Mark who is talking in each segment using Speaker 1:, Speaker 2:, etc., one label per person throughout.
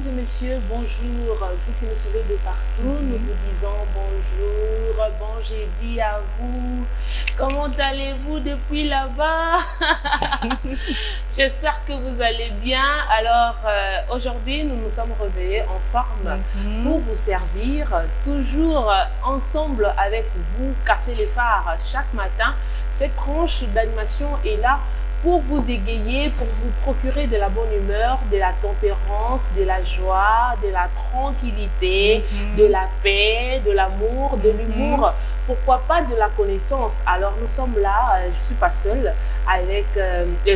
Speaker 1: et messieurs, bonjour. Vous qui nous suivez de partout, nous vous disons bonjour, bon jeudi à vous. Comment allez-vous depuis là-bas? J'espère que vous allez bien. Alors, aujourd'hui, nous nous sommes réveillés en forme pour vous servir, toujours ensemble avec vous, Café Les Phares, chaque matin. Cette tranche d'animation est là pour vous égayer, pour vous procurer de la bonne humeur, de la tempérance, de la joie, de la tranquillité, de la paix, de l'amour, de l'humour, pourquoi pas de la connaissance. Alors nous sommes là, je ne suis pas seule avec,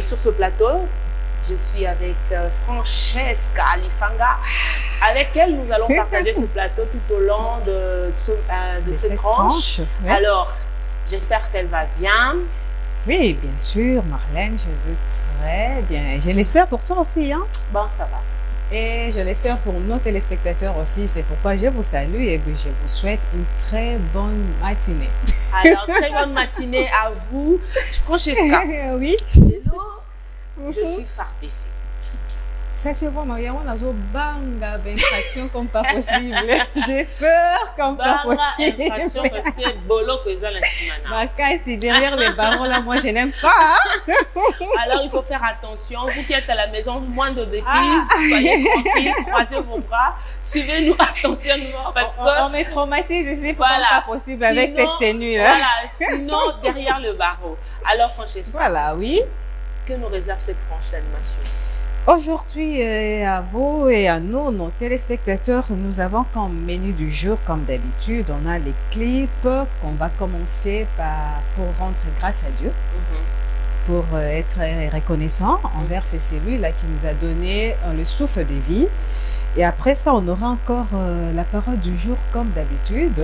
Speaker 1: sur ce plateau. Je suis avec Francesca Alifanga, avec elle nous allons partager ce plateau tout au long de cette tranche.
Speaker 2: Ouais.
Speaker 1: Alors, j'espère qu'elle va bien.
Speaker 2: Oui, bien sûr, Marlène, je vais très bien. Je l'espère pour toi aussi, hein?
Speaker 1: Bon, ça va.
Speaker 2: Et je l'espère pour nos téléspectateurs aussi. C'est pourquoi je vous salue et je vous souhaite une très bonne matinée.
Speaker 1: Alors, très bonne matinée à vous. Francesca.
Speaker 2: Oui.
Speaker 1: Je suis fartissée.
Speaker 2: Ça, c'est vraiment, il y a une banga d'infraction comme pas possible. J'ai peur comme pas possible.
Speaker 1: Infraction parce que bolo que j'ai l'instrument.
Speaker 2: Ma caille, c'est derrière les barreaux là, moi je n'aime pas.
Speaker 1: Alors il faut faire attention. Vous qui êtes à la maison, moins de bêtises, soyez tranquilles, croisez vos bras, suivez-nous attentivement parce que
Speaker 2: on me traumatise ici, voilà, pas possible avec cette tenue là.
Speaker 1: Voilà, sinon derrière le barreau. Alors Francesca,
Speaker 2: voilà, oui.
Speaker 1: Que nous réserve cette tranche d'animation?
Speaker 2: Aujourd'hui, à vous et à nous, nos téléspectateurs, nous avons comme menu du jour, comme d'habitude, on a les clips qu'on va commencer pour rendre grâce à Dieu, pour être reconnaissant envers ces cellules-là qui nous a donné le souffle de vie. Et après ça, on aura encore la parole du jour, comme d'habitude.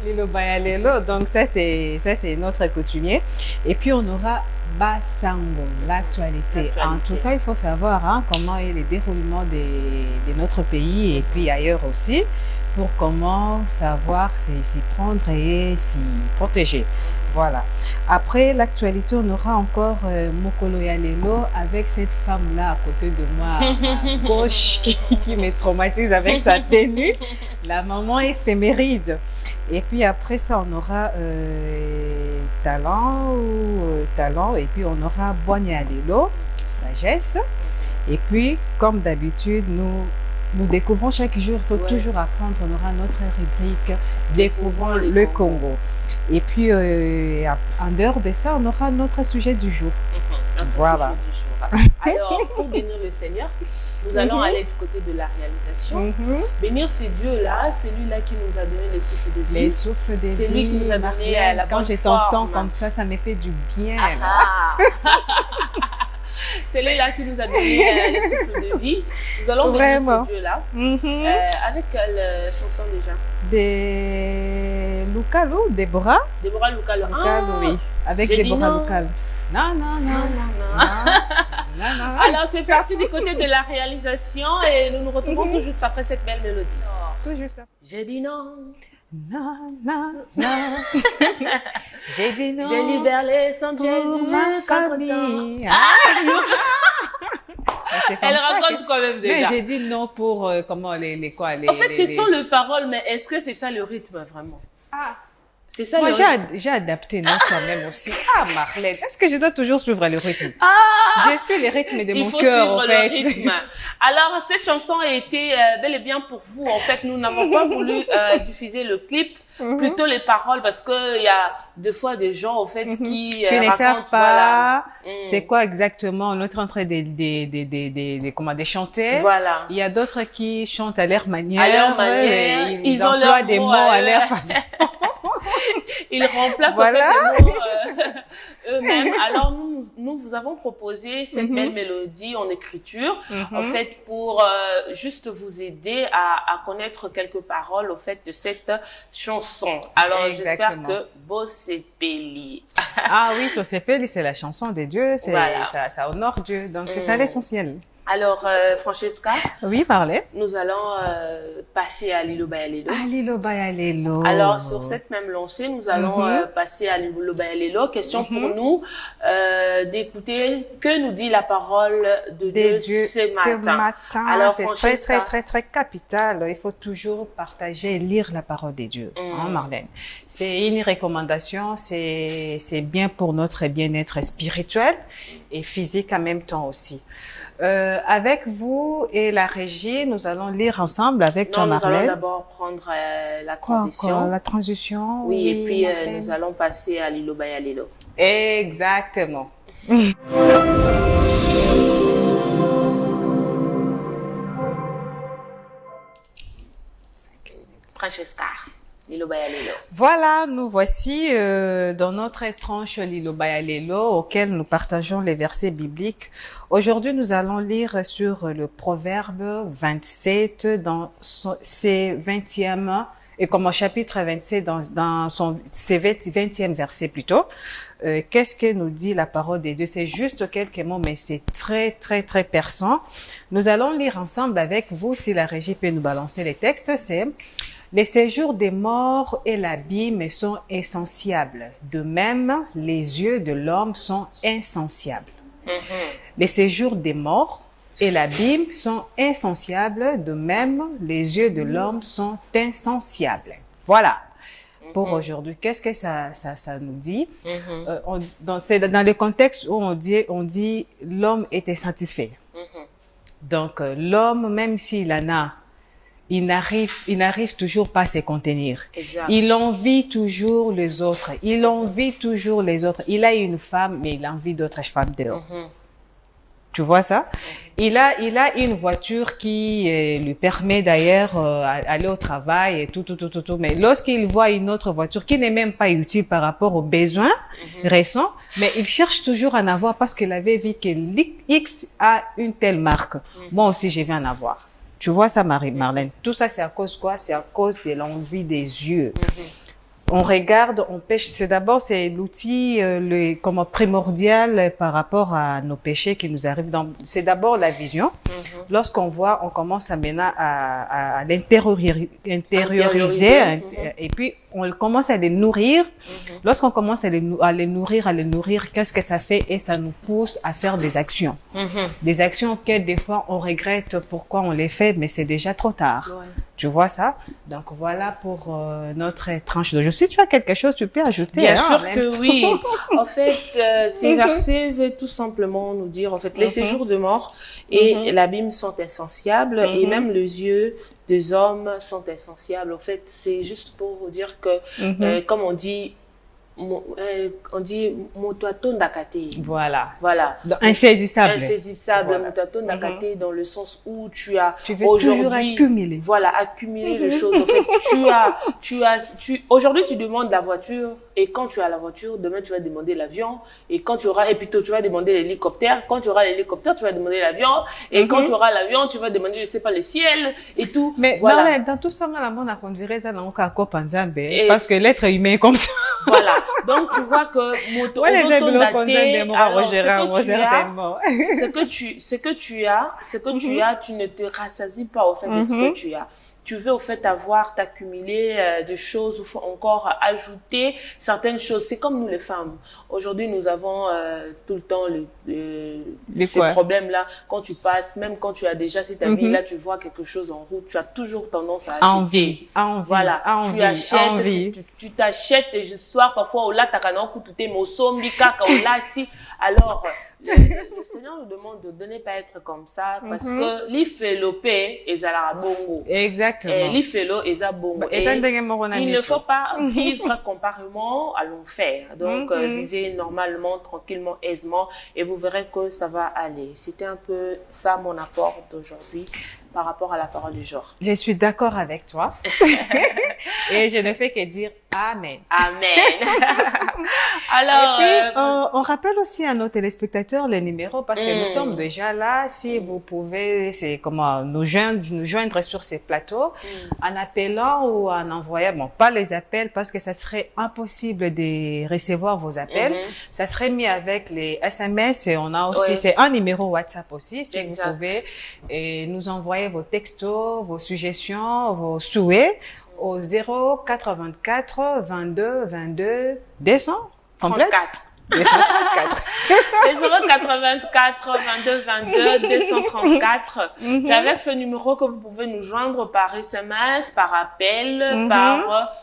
Speaker 2: Lilo Bayalelo. Donc ça, c'est notre coutumier. Et puis, on aura Basango, l'actualité. En tout cas, il faut savoir comment est le déroulement de notre pays et puis ailleurs aussi, pour comment savoir s'y prendre et s'y protéger. Voilà. Après l'actualité, on aura encore Mokolo Yalelo avec cette femme-là à côté de moi, à gauche, qui me traumatise avec sa tenue, la maman éphéméride. Et puis après ça, on aura talent, et puis on aura Boignalelo, sagesse. Et puis, comme d'habitude, nous découvrons chaque jour, il faut toujours apprendre. On aura notre rubrique Découvrons le Congo. Et puis, en dehors de ça, on aura notre sujet du jour. Voilà.
Speaker 1: Alors, pour bénir le Seigneur, nous allons aller du côté de la réalisation. Bénir ce Dieu-là, c'est lui-là qui nous a donné les souffles de vie.
Speaker 2: Les souffles de vie.
Speaker 1: C'est lui qui nous a donné la bonne forme.
Speaker 2: Quand je t'entends comme ça me fait du bien.
Speaker 1: C'est lui-là qui nous a donné les souffles de vie. Nous allons bénir ce Dieu-là. Avec quelle chanson déjà?
Speaker 2: De Lucalo, Déborah.
Speaker 1: Déborah Lucalo.
Speaker 2: Oui, avec Déborah Lucalo. Non.
Speaker 1: Alors, c'est parti du côté de la réalisation et nous nous retrouvons tout juste après cette belle mélodie.
Speaker 2: Tout juste après.
Speaker 1: J'ai dit non.
Speaker 2: Non. J'ai dit non.
Speaker 1: J'ai libéré les sangs de Jésus,
Speaker 2: ma famille.
Speaker 1: Elle raconte quand même déjà.
Speaker 2: Mais j'ai dit non pour comment quoi
Speaker 1: En fait, ce sont les paroles, mais est-ce que c'est ça le rythme vraiment? C'est ça.
Speaker 2: Moi, j'ai adapté quand même aussi. Marlène, est-ce que je dois toujours suivre le rythme? Je suis le rythme de mon cœur, en fait.
Speaker 1: Il faut suivre le rythme. Alors, cette chanson a été bel et bien pour vous. En fait, nous n'avons pas voulu diffuser le clip, plutôt les paroles, parce que il y a des fois des gens, en fait, qui
Speaker 2: ne savent pas c'est quoi exactement on est en train de chanter.
Speaker 1: Voilà.
Speaker 2: Il y a d'autres qui chantent à leur manière.
Speaker 1: À leur manière.
Speaker 2: Ils emploient des mots à leur façon.
Speaker 1: Ils remplacent en fait les mots eux-mêmes. Alors nous vous avons proposé cette belle mélodie en écriture, en fait pour juste vous aider à connaître quelques paroles au fait de cette chanson. Alors j'espère que Bossepeli.
Speaker 2: Oui, Bossepeli, c'est la chanson de Dieu, ça honore Dieu, donc c'est ça l'essentiel.
Speaker 1: Alors, Francesca,
Speaker 2: Oui, parlez.
Speaker 1: nous allons passer à Lilo Bayalelo.
Speaker 2: Alilo bayalelo.
Speaker 1: Alors, sur cette même lancée, nous allons passer à Lilo Bayalelo. Question pour nous d'écouter que nous dit la parole de Dieu ce matin. Alors,
Speaker 2: C'est très capital. Il faut toujours partager et lire la parole de Dieu, hein, Marlène. C'est une recommandation, c'est bien pour notre bien-être spirituel et physique en même temps aussi. Avec vous et la régie, nous allons lire ensemble avec toi,
Speaker 1: nous
Speaker 2: Marlène.
Speaker 1: allons d'abord prendre la transition.
Speaker 2: La transition.
Speaker 1: Oui, et puis
Speaker 2: Marlène.
Speaker 1: nous allons passer à Lilo Bayalelo.
Speaker 2: Exactement.
Speaker 1: Francesca, Lilo Bayalelo.
Speaker 2: Voilà, nous voici dans notre tranche Lilo Bayalelo auquel nous partageons les versets bibliques. Aujourd'hui, nous allons lire sur le Proverbe 27 dans ses 20e et comme au chapitre 27 dans ses 20e verset plutôt. Qu'est-ce que nous dit la parole de Dieu? C'est juste quelques mots, mais c'est très perçant. Nous allons lire ensemble avec vous, si la régie peut nous balancer les textes. C'est: les séjours des morts et l'abîme sont insatiables. De même, les yeux de l'homme sont insatiables. Les séjours des morts et l'abîme sont insatiables. De même, les yeux de l'homme sont insatiables. Voilà. Pour aujourd'hui, qu'est-ce que ça nous dit? C'est dans le contexte où on dit l'homme était satisfait. Donc, l'homme, même s'il en a, il n'arrive toujours pas à se contenir.
Speaker 1: Exact.
Speaker 2: Il envie toujours les autres. Il envie toujours les autres. Il a une femme, mais il envie d'autres femmes dehors. Tu vois ça? Il a une voiture qui lui permet d'ailleurs aller au travail et tout. Mais lorsqu'il voit une autre voiture qui n'est même pas utile par rapport aux besoins récents, mais il cherche toujours à en avoir parce qu'il avait vu que X a une telle marque. Moi aussi, je vais en avoir. Tu vois ça, Marlène? Tout ça, c'est à cause quoi? C'est à cause de l'envie des yeux. On regarde, on pêche. C'est l'outil comme primordial par rapport à nos péchés qui nous arrivent. C'est d'abord la vision. Lorsqu'on voit, on commence maintenant à l'intérioriser et puis on commence à les nourrir. Lorsqu'on commence à les nourrir, qu'est-ce que ça fait? Et ça nous pousse à faire des actions. Des actions que des fois on regrette pourquoi on les fait, mais c'est déjà trop tard. Ouais. Tu vois ça? Donc voilà pour notre tranche d'aujourd'hui. Si tu as quelque chose, tu peux ajouter.
Speaker 1: Bien sûr que oui. En fait, ces versets veulent tout simplement nous dire, en fait, les séjours de mort et l'abîme sont insatiables et même les yeux des hommes sont insatiables. En fait, c'est juste pour vous dire que, comme on dit motoato ndakate.
Speaker 2: Voilà.
Speaker 1: Donc,
Speaker 2: insaisissable.
Speaker 1: Motoato ndakate dans le sens où tu
Speaker 2: veux toujours accumuler.
Speaker 1: Voilà, accumuler les choses. En fait, aujourd'hui tu demandes la voiture et quand tu as la voiture, demain tu vas demander l'avion et quand tu auras, et plutôt tu vas demander l'hélicoptère. Quand tu auras l'hélicoptère, tu vas demander l'avion et quand tu auras l'avion, tu vas demander, je sais pas, le ciel et tout.
Speaker 2: Mais voilà. Dans tout ça, on dirait ça dans le parce que l'être humain est comme ça.
Speaker 1: Voilà. Donc, tu vois que ce que tu as, tu ne te rassasies pas au fait de ce que tu as. Tu veux au fait t'accumuler des choses, il faut encore ajouter certaines choses. C'est comme nous les femmes. Aujourd'hui, nous avons tout le temps ces problèmes-là. Quand tu passes, même quand tu as déjà cet ami, là, tu vois quelque chose en route, tu as toujours tendance à acheter. Voilà. Tu t'achètes des histoires parfois au là, alors, le Seigneur nous demande de ne pas être comme ça parce que l'ifélopé est à la bongo.
Speaker 2: Exactement.
Speaker 1: Il ne faut pas vivre comparément à l'enfer. Donc, vivez normalement, tranquillement, aisément, et vous verrez que ça va aller. C'était un peu ça mon apport d'aujourd'hui par rapport à la parole du jour.
Speaker 2: Je suis d'accord avec toi. Et je ne fais que dire Amen.
Speaker 1: Amen. Alors,
Speaker 2: Et puis, on rappelle aussi à nos téléspectateurs les numéros parce que nous sommes déjà là. Si vous pouvez, c'est comment nous joindre sur ces plateaux en appelant ou en envoyant, bon, pas les appels parce que ça serait impossible de recevoir vos appels. Ça serait mis avec les SMS et on a aussi, c'est un numéro WhatsApp aussi. Si vous pouvez nous envoyer vos textos, vos suggestions, vos souhaits au 084 22 22 200 complète 234.
Speaker 1: C'est 084 22 22 234. C'est avec ce numéro que vous pouvez nous joindre par SMS, par appel, par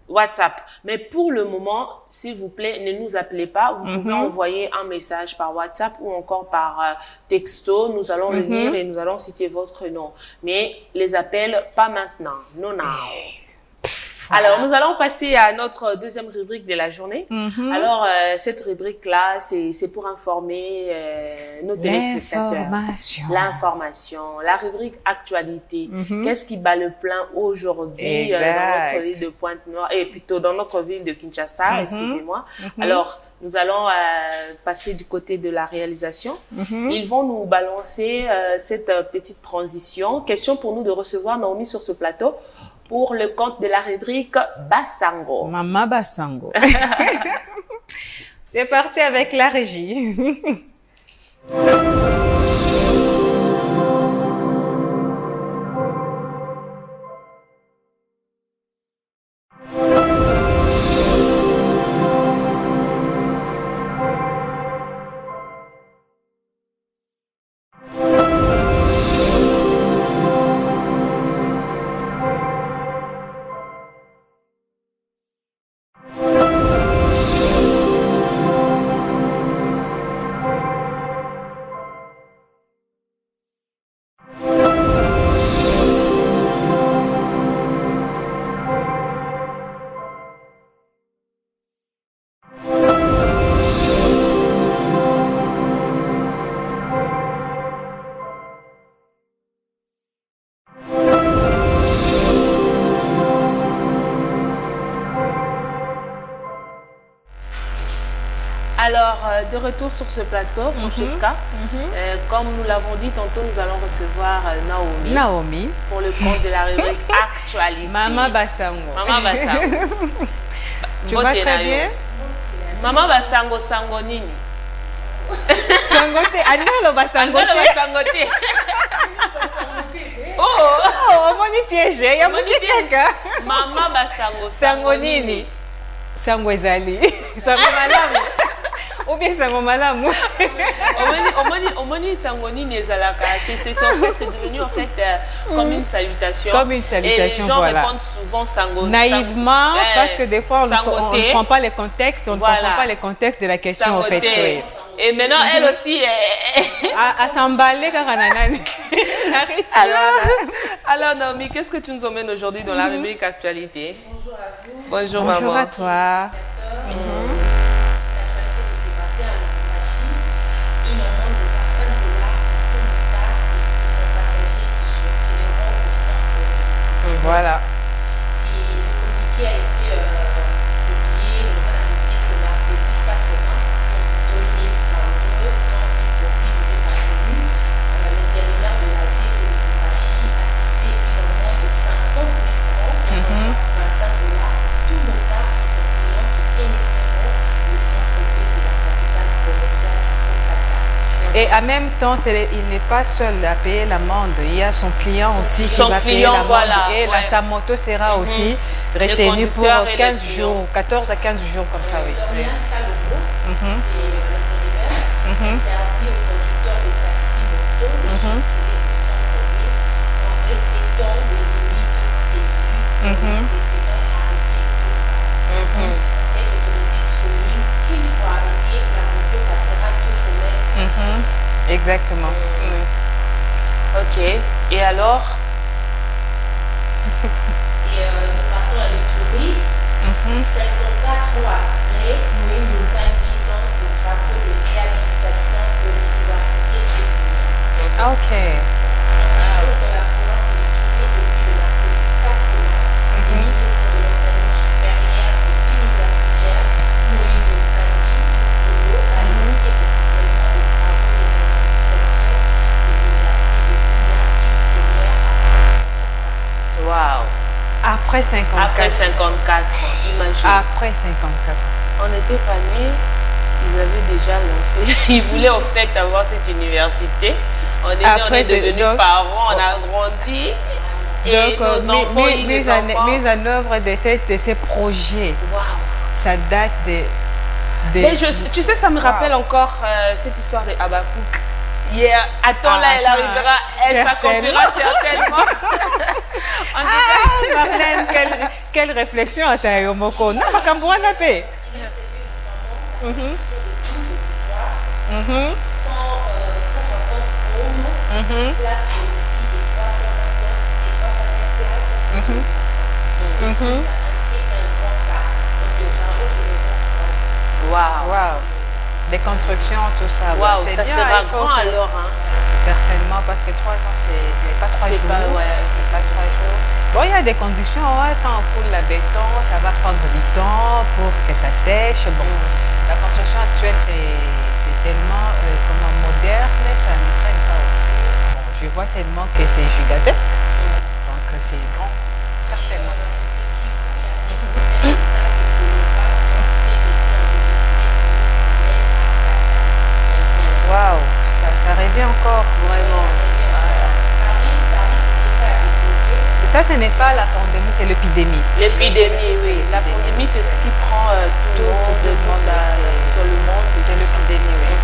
Speaker 1: WhatsApp. Mais pour le moment, s'il vous plaît, ne nous appelez pas. Vous pouvez envoyer un message par WhatsApp ou encore par texto. Nous allons le lire et nous allons citer votre nom. Mais les appels, pas maintenant. Non, non. Voilà. Alors, nous allons passer à notre deuxième rubrique de la journée. Alors, cette rubrique-là, c'est pour informer nos téléspectateurs. L'information. La rubrique actualité. Qu'est-ce qui bat le plein aujourd'hui dans notre ville de Pointe-Noire, et plutôt dans notre ville de Kinshasa, excusez-moi. Alors, nous allons passer du côté de la réalisation. Ils vont nous balancer cette petite transition. Question pour nous de recevoir Naomi sur ce plateau pour le compte de la rubrique Basango.
Speaker 2: Maman Basango. C'est parti avec la régie.
Speaker 1: Alors, de retour sur ce plateau, Francesca, comme nous l'avons dit tantôt, nous allons recevoir Naomi pour le compte de la rubrique Actualité.
Speaker 2: Maman Basango.
Speaker 1: Maman Basango.
Speaker 2: Tu vas très bien?
Speaker 1: Maman Basango Sango Nini.
Speaker 2: Sangote, Anelo Basangote. Oh, on est piégé, il y a mon piège.
Speaker 1: Maman Basango
Speaker 2: Sango Nini. Sango Ezali. Sango Malamu. Ou bien Sango Malamu.
Speaker 1: Omoni Sango Nini Ezalaka. C'est devenu en fait comme une salutation.
Speaker 2: Comme une salutation,
Speaker 1: et les gens
Speaker 2: voilà.
Speaker 1: répondent souvent Sango.
Speaker 2: Naïvement, parce que des fois on ne prend pas les contextes, on ne comprend pas les contextes de la question en fait. Oui.
Speaker 1: Et maintenant, elle aussi
Speaker 2: à s'emballer car
Speaker 1: alors Naomi, qu'est-ce que tu nous emmènes aujourd'hui dans la rubrique Actualité?
Speaker 3: Bonjour à vous.
Speaker 1: Bonjour maman.
Speaker 2: Bonjour à toi.
Speaker 3: L'actualité de ce matin à Lubumbashi, il en manque de $25 pour motard et ses passagers qui circuleront au centre-ville.
Speaker 2: Voilà.
Speaker 3: Si le communiqué a été publié dans un arrêté ce mercredi 4 novembre 2022, quand y compris vous êtes parvenu, l'intérimaire de la ville de Lubumbashi a fixé qu'il en manque de 50 000 francs et reçoit $25 tout motard et ses clients qui pénétreront le centre-ville de la capitale provinciale du Haut-Katanga.
Speaker 2: Et en même temps, il n'est pas seul à payer l'amende. Il y a son client aussi qui va payer l'amende.
Speaker 1: Voilà,
Speaker 2: et sa moto sera aussi retenue pour 15 jours, 14 à 15 jours comme ça, oui.
Speaker 3: Dorian Kalobo, c'est l'intérimaire, interdit aux conducteurs de taxi moto de circuler au centre-ville en respectant les limites prévues dans le précédent arrêté. Cette autorité souligne qu'une fois arrêtée, la moto passera 2 semaines.
Speaker 2: Exactement.
Speaker 1: Ok. Et alors?
Speaker 3: Et nous passons à l'Ituri. 54 ans après, Moïse Nzangi lance les travaux de réhabilitation de l'université de Guinée.
Speaker 2: Ok.
Speaker 3: En séjour dans la province de l'Ituri depuis le mercredi 4 mars, le ministre de l'Enseignement supérieur et universitaire, Moïse
Speaker 2: Après 54.
Speaker 1: Après 54 ans, imagine.
Speaker 2: Après 54 ans.
Speaker 1: On n'était pas nés, ils avaient déjà lancé. Ils voulaient au fait avoir cette université. On est nés, on est devenus parents, on a grandi. Et
Speaker 2: Donc,
Speaker 1: nos enfants,
Speaker 2: mise en œuvre de ces projets,
Speaker 1: waouh.
Speaker 2: ça date de...
Speaker 1: Mais tu sais, ça me rappelle encore cette histoire de Habakkuk. Hier, attends, là, elle arrivera, elle s'accomplira certainement.
Speaker 2: Marlène, quelle réflexion à ta Yomoko. Non, ma Kambouana paix.
Speaker 3: 160 hommes, place pour les filles, et 320 places, et 320 places pour les places. Ainsi qu'un grand parc. Donc les travaux, c'est le grand parc.
Speaker 1: Waouh.
Speaker 2: Des constructions, tout ça.
Speaker 1: Waouh,
Speaker 2: C'est
Speaker 1: ça
Speaker 2: bien,
Speaker 1: sera
Speaker 2: il faut
Speaker 1: grand
Speaker 2: que-
Speaker 1: alors. Hein.
Speaker 2: Certainement, parce que 3 ans, ce n'est pas 3 jours. C'est pas 3 jours. Bon, il y a des conditions. Ouais, quand on coule la béton, ça va prendre du temps pour que ça sèche. Bon, la construction actuelle, c'est tellement moderne, ça ne traîne pas aussi. Bon, je vois seulement que c'est gigantesque. Donc, c'est grand, certainement. Waouh, ça revient encore.
Speaker 1: Vraiment.
Speaker 2: Ça, ce n'est pas la pandémie, c'est l'épidémie.
Speaker 1: L'épidémie, oui. La pandémie, c'est ce qui prend tout le monde sur le monde.
Speaker 2: C'est l'épidémie, oui.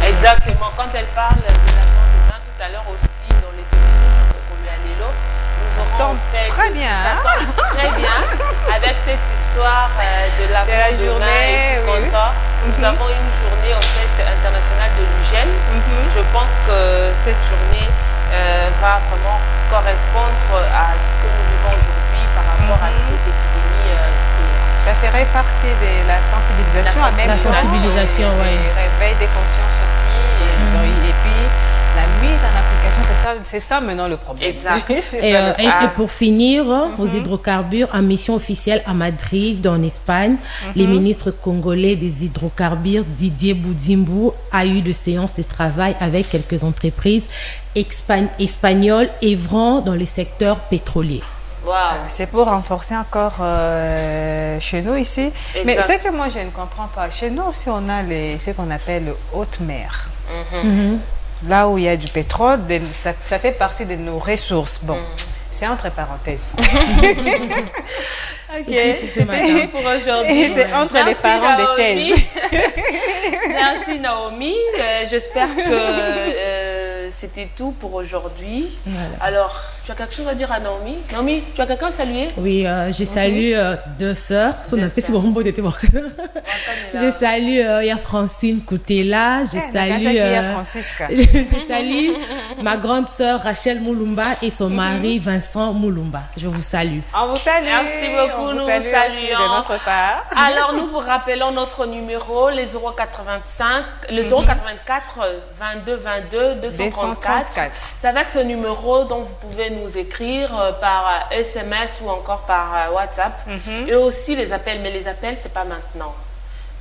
Speaker 1: Exactement. Quand elle parle de l'avènement de vin tout à l'heure aussi, dans les féminines de Koloyalélo, nous aurons
Speaker 2: tombe
Speaker 1: fait...
Speaker 2: très bien,
Speaker 1: Ça
Speaker 2: hein?
Speaker 1: tombe très bien avec cette histoire de l'avènement de vin et tout comme ça. Nous avons une journée en fait internationale de l'hygiène. Je pense que cette journée va vraiment correspondre à ce que nous vivons aujourd'hui par rapport à cette épidémie.
Speaker 2: Ça ferait partie de la sensibilisation à même
Speaker 3: La sensibilisation, oui.
Speaker 2: Réveil des consciences aussi. Et puis, la mise en application, c'est ça maintenant le problème.
Speaker 1: Exact.
Speaker 3: Et pour finir, aux hydrocarbures, en mission officielle à Madrid, en Espagne, les ministres congolais des hydrocarbures, Didier Boudimbou, a eu de séances de travail avec quelques entreprises espagnoles œuvrant dans le secteur pétrolier.
Speaker 1: Wow.
Speaker 2: C'est pour renforcer encore chez nous ici.
Speaker 1: Exact.
Speaker 2: Mais ce que moi je ne comprends pas, chez nous aussi on a ce qu'on appelle haute mer. Là où il y a du pétrole, ça fait partie de nos ressources. Bon, c'est entre parenthèses. Ok,
Speaker 1: C'est pour aujourd'hui.
Speaker 2: c'est entre les parents des thèses.
Speaker 1: Merci Naomi. J'espère que c'était tout pour aujourd'hui.
Speaker 3: Voilà.
Speaker 1: Alors, tu as quelque chose à dire à Naomi? Naomi, tu as quelqu'un à saluer?
Speaker 3: Oui, je salue deux sœurs.
Speaker 1: Deux sœurs.
Speaker 3: Je salue il y a Francine Koutela. Je
Speaker 2: Francisca.
Speaker 3: je salue ma grande sœur Rachel Moulumba et son mari Vincent Moulumba. Je vous salue.
Speaker 2: On vous salue.
Speaker 1: Merci beaucoup,
Speaker 2: On vous
Speaker 1: nous
Speaker 2: salue
Speaker 1: vous
Speaker 2: aussi
Speaker 1: saluons.
Speaker 2: de notre part.
Speaker 1: Alors, nous vous rappelons notre numéro, les 085, le 084 22 22 234. C'est avec ce numéro dont vous pouvez nous écrire par SMS ou encore par WhatsApp. Et aussi les appels, mais les appels, c'est pas maintenant.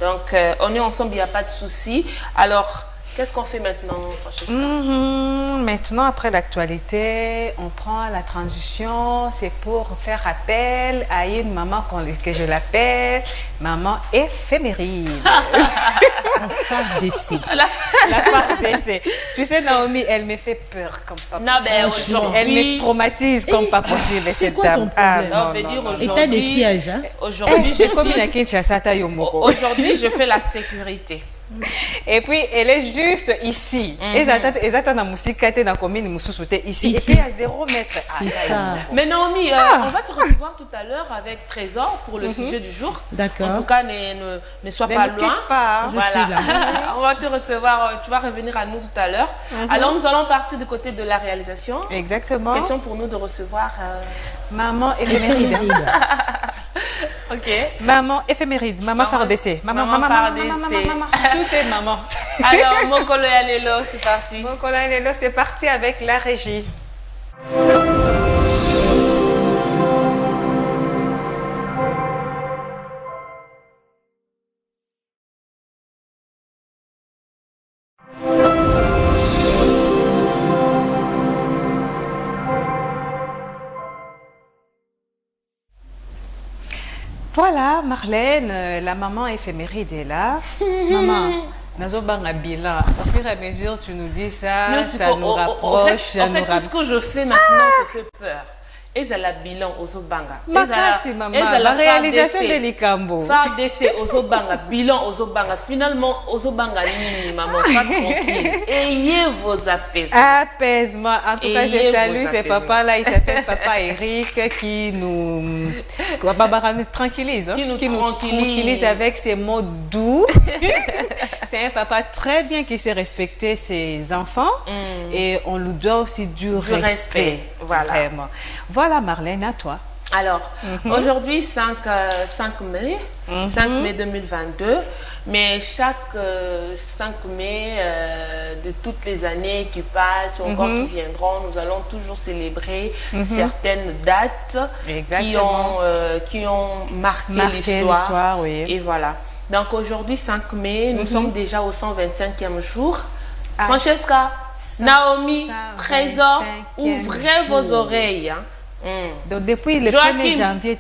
Speaker 1: Donc, on est ensemble, il n'y a pas de souci. Alors, qu'est-ce qu'on fait maintenant, Francesca?
Speaker 2: Maintenant, après l'actualité, on prend la transition. C'est pour faire appel à une maman que je l'appelle maman éphéméride.
Speaker 3: En phase d'essai.
Speaker 2: La phase d'essai. Tu sais, Naomi, elle me fait peur comme ça.
Speaker 1: Non, ben aujourd'hui...
Speaker 2: Elle me traumatise comme pas possible, cette
Speaker 3: quoi ton
Speaker 2: dame.
Speaker 3: problème?
Speaker 1: Non, on veut dire aujourd'hui...
Speaker 3: État de siège, hein?
Speaker 1: Aujourd'hui, je fais la sécurité.
Speaker 2: Et puis, elle est juste ici. Ils attendent la musique dans la commune ici. Et puis, à 0 mètre.
Speaker 3: C'est ça.
Speaker 1: Mais Naomi, on va te recevoir tout à l'heure avec Trésor pour le sujet du jour.
Speaker 3: D'accord.
Speaker 1: En tout cas, ne sois
Speaker 2: Ne
Speaker 1: pas
Speaker 2: nous
Speaker 1: loin.
Speaker 2: quitte pas.
Speaker 3: Je suis là.
Speaker 1: On va te recevoir, tu vas revenir à nous tout à l'heure. Alors, nous allons partir du côté de la réalisation.
Speaker 2: Exactement.
Speaker 1: Question pour nous de recevoir...
Speaker 2: Maman éphéméride.
Speaker 1: Ok.
Speaker 2: Maman éphéméride. Maman Fardessé.
Speaker 1: Maman Fardessé.
Speaker 2: Tout est maman.
Speaker 1: Alors, mon collègue Alélo, c'est parti.
Speaker 2: Donc, c'est parti avec la régie. Voilà, Marlène, la maman éphéméride est là. Maman, Nazobanga bilan. Au fur et à mesure, tu nous dis ça, ça nous rapproche.
Speaker 1: En fait, tout ce que je fais maintenant te fait peur. Et ça la bilan aux Obanga.
Speaker 2: Merci, maman. La réalisation de Nikambo.
Speaker 1: Faire d'essai aux Obanga, bilan aux Obanga. Finalement, aux Obanga, maman, pas tranquille. Ayez vos apaisements.
Speaker 2: Apaisement. En tout cas, je salue ce papa-là. Il s'appelle Papa Eric qui nous tranquillise.
Speaker 1: Qui nous
Speaker 2: tranquillise avec ses mots doux. C'est un papa très bien qui sait respecter ses enfants. Et on lui doit aussi du respect.
Speaker 1: Voilà.
Speaker 2: Vraiment. Voilà, Marlène, à toi.
Speaker 1: Alors, aujourd'hui, 5 mai, 5 mai 2022, mais chaque 5 mai de toutes les années qui passent, ou encore qui viendront, nous allons toujours célébrer certaines dates qui ont marqué l'histoire.
Speaker 2: Oui.
Speaker 1: Et voilà. Donc, aujourd'hui, 5 mai, nous sommes déjà au 125e jour. Francesca, Naomi, Trésor, ouvrez vos oreilles. Hein.
Speaker 2: Donc depuis le 1er janvier,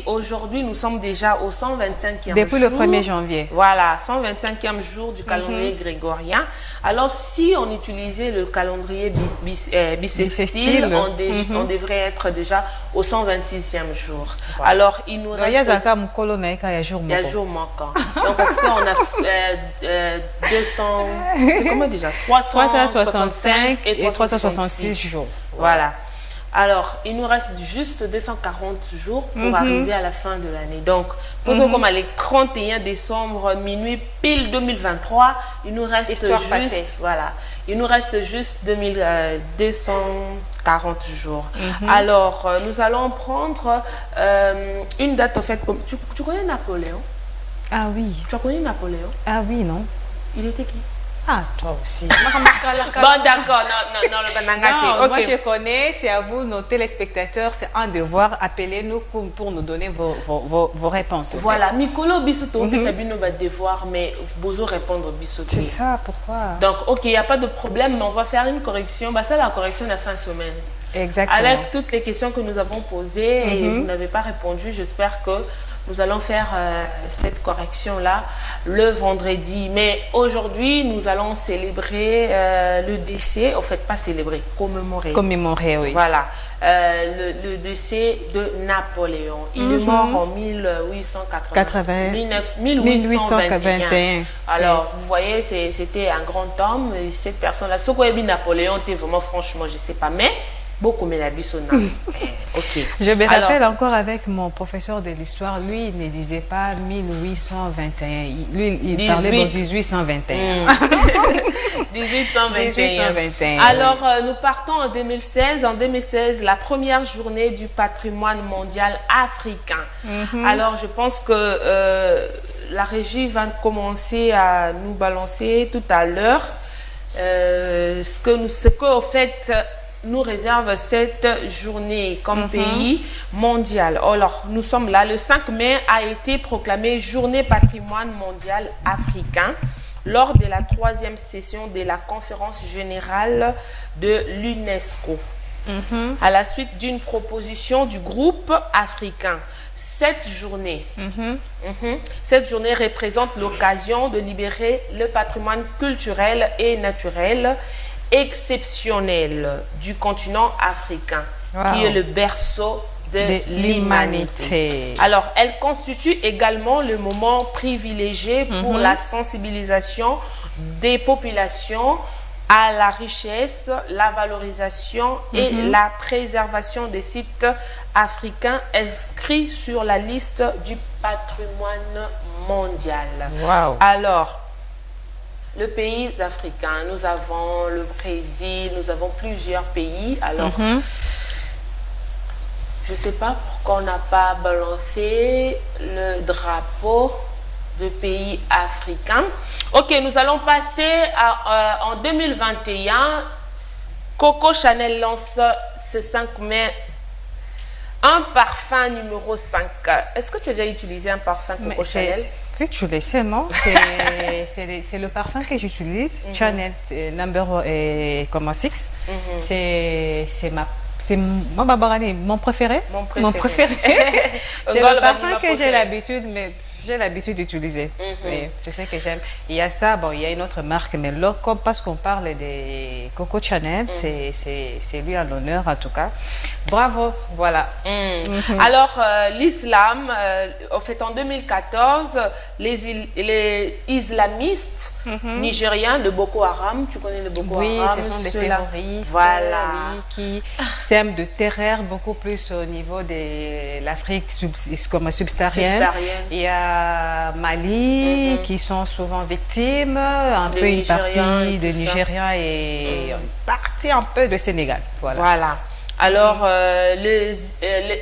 Speaker 1: aujourd'hui nous sommes déjà au 125e jour.
Speaker 2: Depuis le 1er janvier.
Speaker 1: Voilà, 125e jour du calendrier grégorien. Alors si on utilisait le calendrier bissextile, on devrait être déjà au 126e jour. Voilà. Alors il nous reste... Il y a jour manquant. Donc parce qu'on a 200... C'est comment déjà 365 et 366 jours. Voilà. Alors, il nous reste juste 240 jours pour arriver à la fin de l'année. Donc, plutôt comme le 31 décembre, minuit, pile 2023, il nous reste il nous reste juste 240 jours. Alors, nous allons prendre une date, en fait, tu connais Napoléon?
Speaker 2: Ah oui.
Speaker 1: Tu as connu Napoléon?
Speaker 2: Ah oui, non?
Speaker 1: Il était qui?
Speaker 2: Ah, toi aussi.
Speaker 1: Bon, d'accord. Non,
Speaker 2: moi je connais, c'est à vous, nos téléspectateurs, c'est un devoir. Appelez-nous pour nous donner vos réponses.
Speaker 1: Voilà, Mikolo Bissoto, Pitabino va devoir, mais vous répondre Bissoto.
Speaker 2: C'est ça, pourquoi?
Speaker 1: Donc, ok, il n'y a pas de problème, mais on va faire une correction. Bah, ça, la correction de la fin de semaine.
Speaker 2: Exactement.
Speaker 1: Avec toutes les questions que nous avons posées et vous n'avez pas répondu, j'espère que nous allons faire cette correction-là le vendredi. Mais aujourd'hui, nous allons célébrer le décès, en fait, pas célébrer, commémorer.
Speaker 2: Commémorer, oui.
Speaker 1: Voilà, le décès de Napoléon. Il est mort en 1821. Alors, vous voyez, c'était un grand homme. Et cette personne-là, ce qu'on a dit Napoléon, était vraiment, franchement, je ne sais pas, mais... beaucoup mais la
Speaker 2: Je me rappelle encore avec mon professeur de l'histoire, lui il ne disait pas 1821, lui il parlait de 1821.
Speaker 1: 1821. Alors nous partons en 2016. En 2016, la première journée du patrimoine mondial africain. Alors je pense que la régie va commencer à nous balancer tout à l'heure ce que au fait nous réserve cette journée comme pays mondial. Alors, nous sommes là. Le 5 mai a été proclamé Journée Patrimoine Mondial Africain lors de la 3e session de la conférence générale de l'UNESCO. À la suite d'une proposition du groupe africain. Cette journée représente l'occasion de libérer le patrimoine culturel et naturel exceptionnel du continent africain, qui est le berceau de l'humanité. Alors, elle constitue également le moment privilégié pour la sensibilisation des populations à la richesse, la valorisation et la préservation des sites africains inscrits sur la liste du patrimoine mondial. Alors, le pays africain, nous avons le Brésil, nous avons plusieurs pays. Alors, je ne sais pas pourquoi on n'a pas balancé le drapeau de pays africains. Ok, nous allons passer en 2021. Coco Chanel lance ce 5 mai un parfum numéro 5. Est-ce que tu as déjà utilisé un parfum Coco Chanel?
Speaker 2: Oui, tu le sais, non? C'est le parfum que j'utilise, Chanel Number 6. C'est mon préféré. Mon préféré. C'est le parfum que j'ai l'habitude d'utiliser. Oui, c'est ça que j'aime. Il y a ça, bon, il y a une autre marque, mais là, parce qu'on parle des Coco Chanel, c'est lui à l'honneur en tout cas. Bravo, voilà.
Speaker 1: Alors, l'islam, en fait, en 2014, les islamistes nigériens de Boko Haram, tu connais le Boko Haram?
Speaker 2: Oui, ce sont des terroristes,
Speaker 1: voilà,
Speaker 2: qui sèment de terreur beaucoup plus au niveau de l'Afrique subsaharienne. Il y a Mali qui sont souvent victimes, un peu une partie de Nigeria et une partie un peu de Sénégal.
Speaker 1: Voilà. Alors, les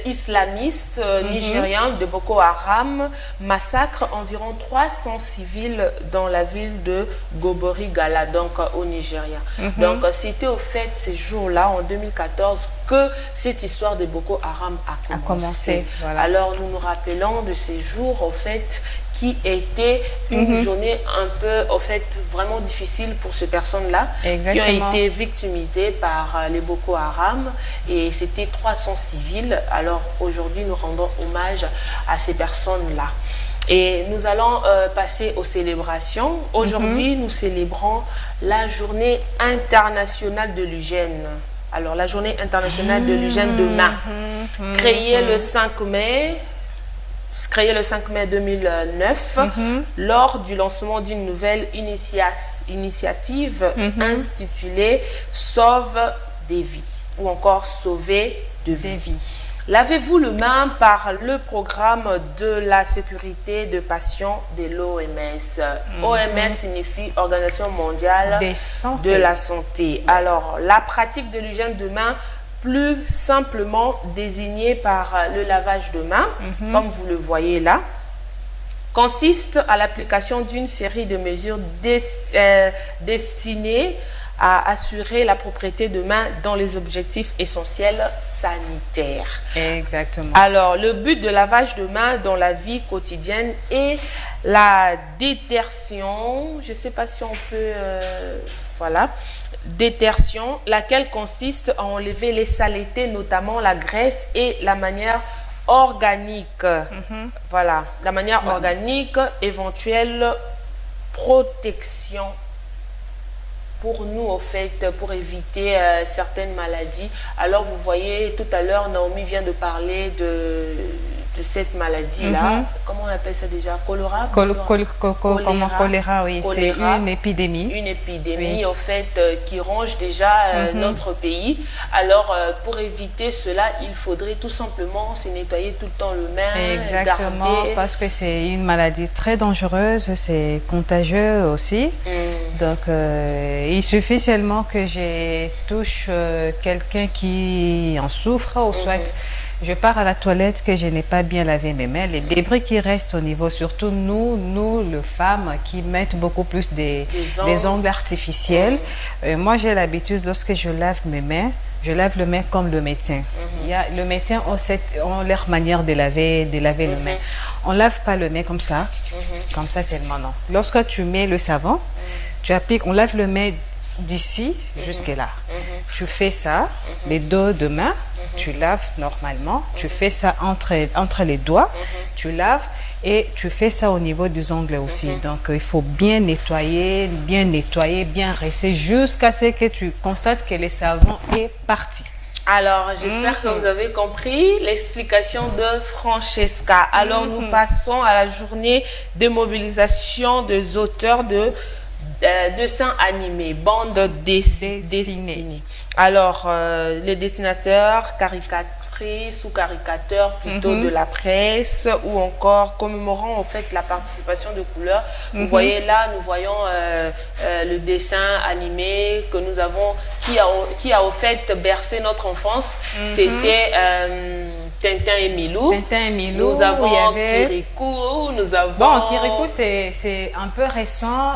Speaker 1: islamistes nigériens de Boko Haram massacrent environ 300 civils dans la ville de Gobori-Gala, donc au Nigeria. Donc, c'était au fait ces jours-là, en 2014, que cette histoire de Boko Haram a commencé.
Speaker 2: Voilà.
Speaker 1: Alors, nous nous rappelons de ces jours, au fait, qui était une journée un peu, au fait, vraiment difficile pour ces personnes-là, qui ont été victimisées par les Boko Haram, et c'était 300 civils. Alors aujourd'hui, nous rendons hommage à ces personnes-là. Et nous allons passer aux célébrations. Aujourd'hui, nous célébrons la journée internationale de l'hygiène. Alors, la journée internationale de l'hygiène demain, créée le 5 mai 2009, lors du lancement d'une nouvelle initiative intitulée « Sauve des vies » ou encore « Sauver de vies ». Lavez-vous les mains par le programme de la sécurité de patients de l'OMS. OMS signifie Organisation mondiale de la santé. Alors, la pratique de l'hygiène de main, plus simplement désignée par le lavage de mains, comme vous le voyez là, consiste à l'application d'une série de mesures destinées à assurer la propreté de mains dans les objectifs essentiels sanitaires.
Speaker 2: Exactement.
Speaker 1: Alors, le but de lavage de mains dans la vie quotidienne est la détertion, je ne sais pas si on peut, voilà, détertion, laquelle consiste à enlever les saletés, notamment la graisse et la manière organique. Voilà, la manière organique, éventuelle protection pour nous, au fait, pour éviter certaines maladies. Alors, vous voyez, tout à l'heure, Naomi vient de parler de cette maladie-là. Comment on appelle ça déjà? Choléra?
Speaker 2: Choléra, oui. C'est une épidémie.
Speaker 1: Une épidémie, au fait, qui ronge déjà notre pays. Alors, pour éviter cela, il faudrait tout simplement se nettoyer tout le temps le main.
Speaker 2: Exactement,
Speaker 1: garder.
Speaker 2: parce que c'est une maladie très dangereuse, c'est contagieux aussi. Donc, il suffit seulement que je touche quelqu'un qui en souffre, ou soit je pars à la toilette, que je n'ai pas bien lavé mes mains, les débris qui restent au niveau, surtout nous les femmes, qui mettent beaucoup plus des ongles artificiels. Moi, j'ai l'habitude, lorsque je lave mes mains, je lave les mains comme le médecin. Le médecin ont leur manière de laver les mains. On ne lave pas le main comme ça seulement, non. Lorsque tu mets le savon, tu appliques, on lave le main d'ici jusque là. Tu fais ça, les dos de main, tu laves normalement, tu fais ça entre les doigts, tu laves et tu fais ça au niveau des ongles aussi. Donc, il faut bien nettoyer, bien rincer jusqu'à ce que tu constates que le savon est parti.
Speaker 1: Alors, j'espère que vous avez compris l'explication de Francesca. Alors, nous passons à la journée de mobilisation des auteurs de dessins animés, bande dessinée. Alors, les dessinateurs, caricateurs, ou caricateurs plutôt de la presse, ou encore commémorant en fait la participation de couleurs. Vous voyez là, nous voyons le dessin animé que nous avons, qui a au fait bercé notre enfance. C'était Tintin et Milou.
Speaker 2: Tintin et Milou.
Speaker 1: Nous avons
Speaker 2: il y avait...
Speaker 1: Kirikou, nous avons...
Speaker 2: Bon, Kirikou, c'est un peu récent.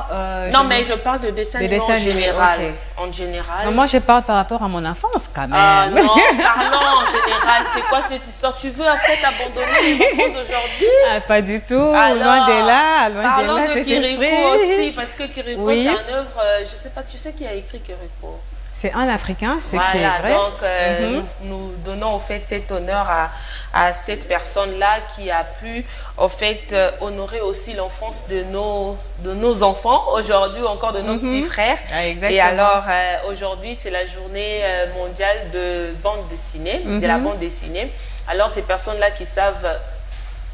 Speaker 1: Non, mais je parle de dessins animés en général.
Speaker 2: Okay.
Speaker 1: En général.
Speaker 2: Non, moi, je parle par rapport à mon enfance, quand même.
Speaker 1: Ah non, parlons en général. C'est quoi cette histoire? Tu veux en fait abandonner les enfants d'aujourd'hui?
Speaker 2: Ah, pas du tout.
Speaker 1: Alors,
Speaker 2: loin de là,
Speaker 1: parlons de
Speaker 2: cet
Speaker 1: Kirikou
Speaker 2: esprit.
Speaker 1: aussi, parce que Kirikou,
Speaker 2: Oui.
Speaker 1: c'est une œuvre... je sais pas, tu sais qui a écrit Kirikou?
Speaker 2: C'est un Africain, c'est qui est
Speaker 1: Voilà,
Speaker 2: vrai.
Speaker 1: donc nous donnons au fait cet honneur à cette personne-là qui a pu au fait honorer aussi l'enfance de nos enfants, aujourd'hui encore de nos petits frères.
Speaker 2: Ah, exactement.
Speaker 1: Et alors aujourd'hui c'est la journée mondiale de bande dessinée, de la bande dessinée. Alors ces personnes-là qui savent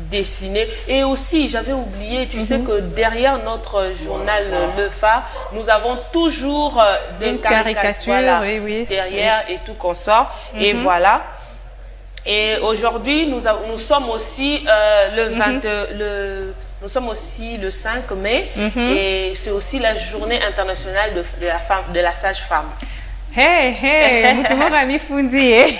Speaker 1: dessiner. Et aussi, j'avais oublié, tu sais que derrière notre journal Le Phare, nous avons toujours des caricatures voilà,
Speaker 2: oui.
Speaker 1: derrière et tout qu'on sort. Et voilà. Et aujourd'hui, nous sommes aussi nous sommes aussi le 5 mai et c'est aussi la journée internationale de la sage-femme.
Speaker 2: Hey, mon ami Fundi.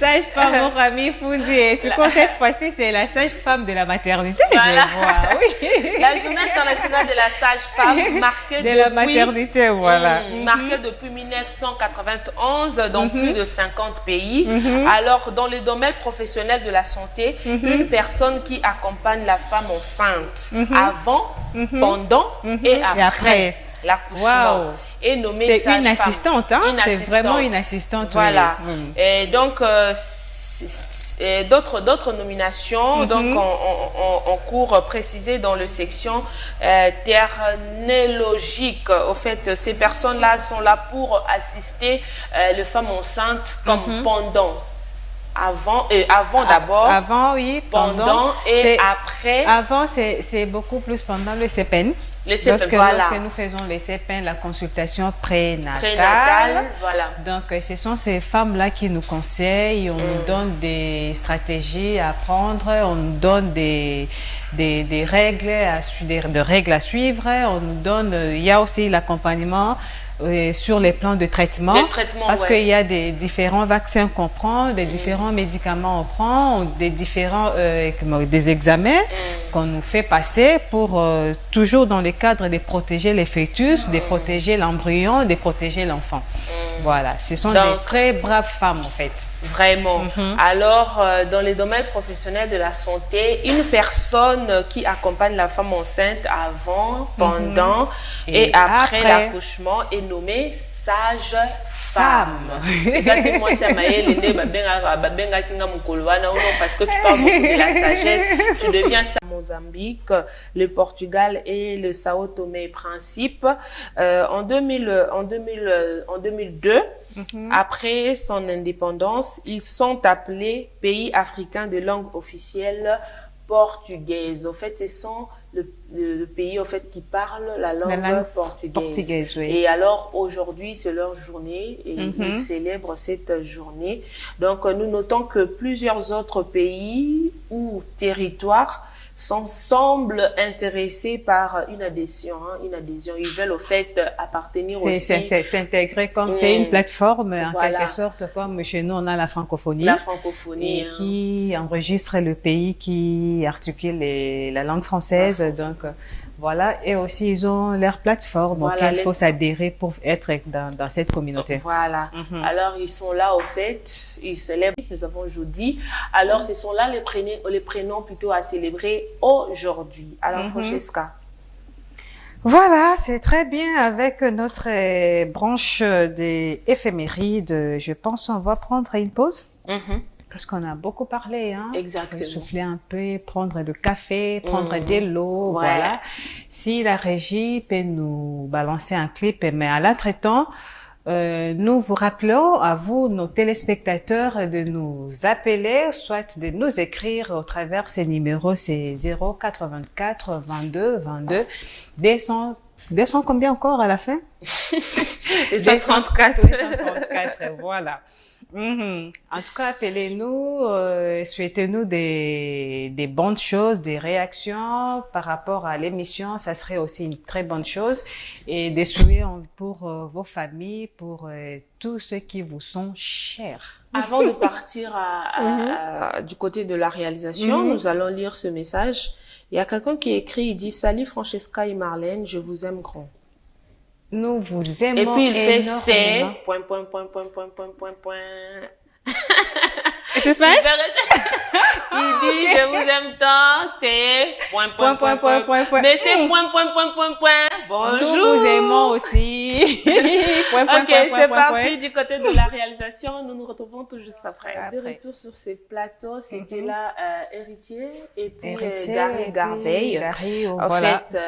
Speaker 2: Sage-femme, mon ami Fundi. Cette fois-ci, c'est la sage-femme de la maternité,
Speaker 1: voilà.
Speaker 2: Je vois. Oui.
Speaker 1: La journée internationale de la sage-femme marquée
Speaker 2: de la maternité, voilà.
Speaker 1: Marquée depuis 1991 dans plus de 50 pays. Alors, dans le domaine professionnel de la santé, une personne qui accompagne la femme enceinte avant, pendant et après. L'accouchement est nommée
Speaker 2: c'est une assistante, hein? C'est vraiment une assistante.
Speaker 1: Voilà. Et donc, d'autres nominations donc en cours précisées dans le section terminologique. Au fait, ces personnes-là sont là pour assister les femmes enceintes comme pendant. Avant d'abord.
Speaker 2: Avant, oui.
Speaker 1: Pendant et après.
Speaker 2: Avant, c'est beaucoup plus pendant le CPN. Lorsque nous faisons les CPN, la consultation prénatale,
Speaker 1: voilà.
Speaker 2: Donc ce sont ces femmes-là qui nous conseillent, on nous donne des stratégies à prendre, on nous donne des règles à suivre, on nous donne, il y a aussi l'accompagnement sur les plans de traitement, parce qu'il y a des différents vaccins qu'on prend, des différents médicaments on prend, des examens qu'on nous fait passer pour toujours dans le cadre de protéger les fœtus, de protéger l'embryon, de protéger l'enfant. Voilà, ce sont des très braves femmes en fait.
Speaker 1: Vraiment. Alors, dans les domaines professionnels de la santé, une personne qui accompagne la femme enceinte avant, pendant et après l'accouchement est nommée sage-femme. Exactement, c'est parce que tu parles beaucoup de la sagesse. Je deviens Mozambique, le Portugal et le Sao Tomé et Principe. En 2002, après son indépendance, ils sont appelés pays africains de langue officielle portugaise. Au fait, ce sont le pays au fait qui parle la langue portugaise.
Speaker 2: Oui.
Speaker 1: Et alors aujourd'hui c'est leur journée et ils célèbrent cette journée. Donc nous notons que plusieurs autres pays ou territoires semblent intéressés par une adhésion. Ils veulent au fait appartenir aussi.
Speaker 2: S'intégrer comme c'est une plateforme en quelque sorte, comme chez nous on a la francophonie.
Speaker 1: La francophonie.
Speaker 2: Qui enregistre le pays, qui articule la langue française. Donc voilà, et aussi ils ont leur plateforme auquel il faut s'adhérer pour être dans cette communauté.
Speaker 1: Voilà. Alors ils sont là au fait, ils célèbrent, nous avons jeudi. Alors ce sont là les prénoms plutôt à célébrer aujourd'hui. Alors Francesca.
Speaker 2: Voilà, c'est très bien avec notre branche des éphémérides. Je pense qu'on va prendre une pause. Parce qu'on a beaucoup parlé, hein.
Speaker 1: Exactement.
Speaker 2: Souffler un peu, prendre le café, prendre de l'eau, voilà. Si la régie peut nous balancer un clip, mais à l'entretemps, nous vous rappelons à vous, nos téléspectateurs, de nous appeler, soit de nous écrire au travers ces numéros, c'est 084 22 22 200 combien encore à la fin?
Speaker 1: 234.
Speaker 2: 234, voilà. En tout cas, appelez-nous, souhaitez-nous des bonnes choses, des réactions par rapport à l'émission. Ça serait aussi une très bonne chose. Et des souhaits pour vos familles, pour tous ceux qui vous sont chers.
Speaker 1: Avant de partir du côté de la réalisation, nous allons lire ce message. Il y a quelqu'un qui écrit, il dit « Salut Francesca et Marlène, je vous aime grand. »
Speaker 2: Nous vous aimons
Speaker 1: Et puis il fait
Speaker 2: énormément.
Speaker 1: c'est...
Speaker 2: Et c'est ça?
Speaker 1: Il dit je vous aime tant, c'est... Mais c'est ... Bonjour.
Speaker 2: Nous vous aimons aussi.
Speaker 1: Ok, c'est parti du côté de la réalisation. Nous nous retrouvons tout juste après. De retour sur ce plateau, c'était là Héritier et puis Gary Garvey. En fait,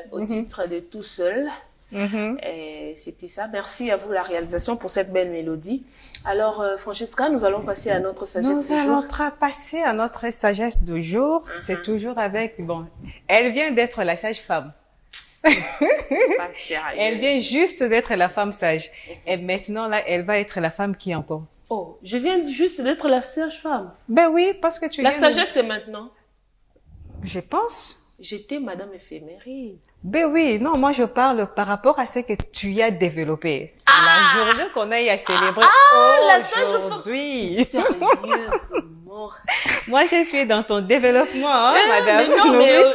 Speaker 1: au titre de Tout seul. Et c'était ça. Merci à vous, la réalisation, pour cette belle mélodie. Alors, Francesca, nous allons passer à notre sagesse du jour.
Speaker 2: Nous allons passer à notre sagesse du jour. C'est toujours avec, bon, elle vient d'être la sage-femme.
Speaker 1: Pas sérieux.
Speaker 2: Elle vient juste d'être la femme sage. Et maintenant, là, elle va être la femme qui encore.
Speaker 1: Oh, je viens juste d'être la sage-femme.
Speaker 2: Ben oui, parce que tu
Speaker 1: La
Speaker 2: viens
Speaker 1: sagesse, c'est maintenant.
Speaker 2: Je pense.
Speaker 1: J'étais Madame Éphéméride.
Speaker 2: Ben oui, non, moi je parle par rapport à ce que tu as développé. La journée qu'on a eu à célébrer aujourd'hui.
Speaker 1: Sérieusement.
Speaker 2: Moi je suis dans ton développement, hein, madame.
Speaker 1: Mais non, mais là,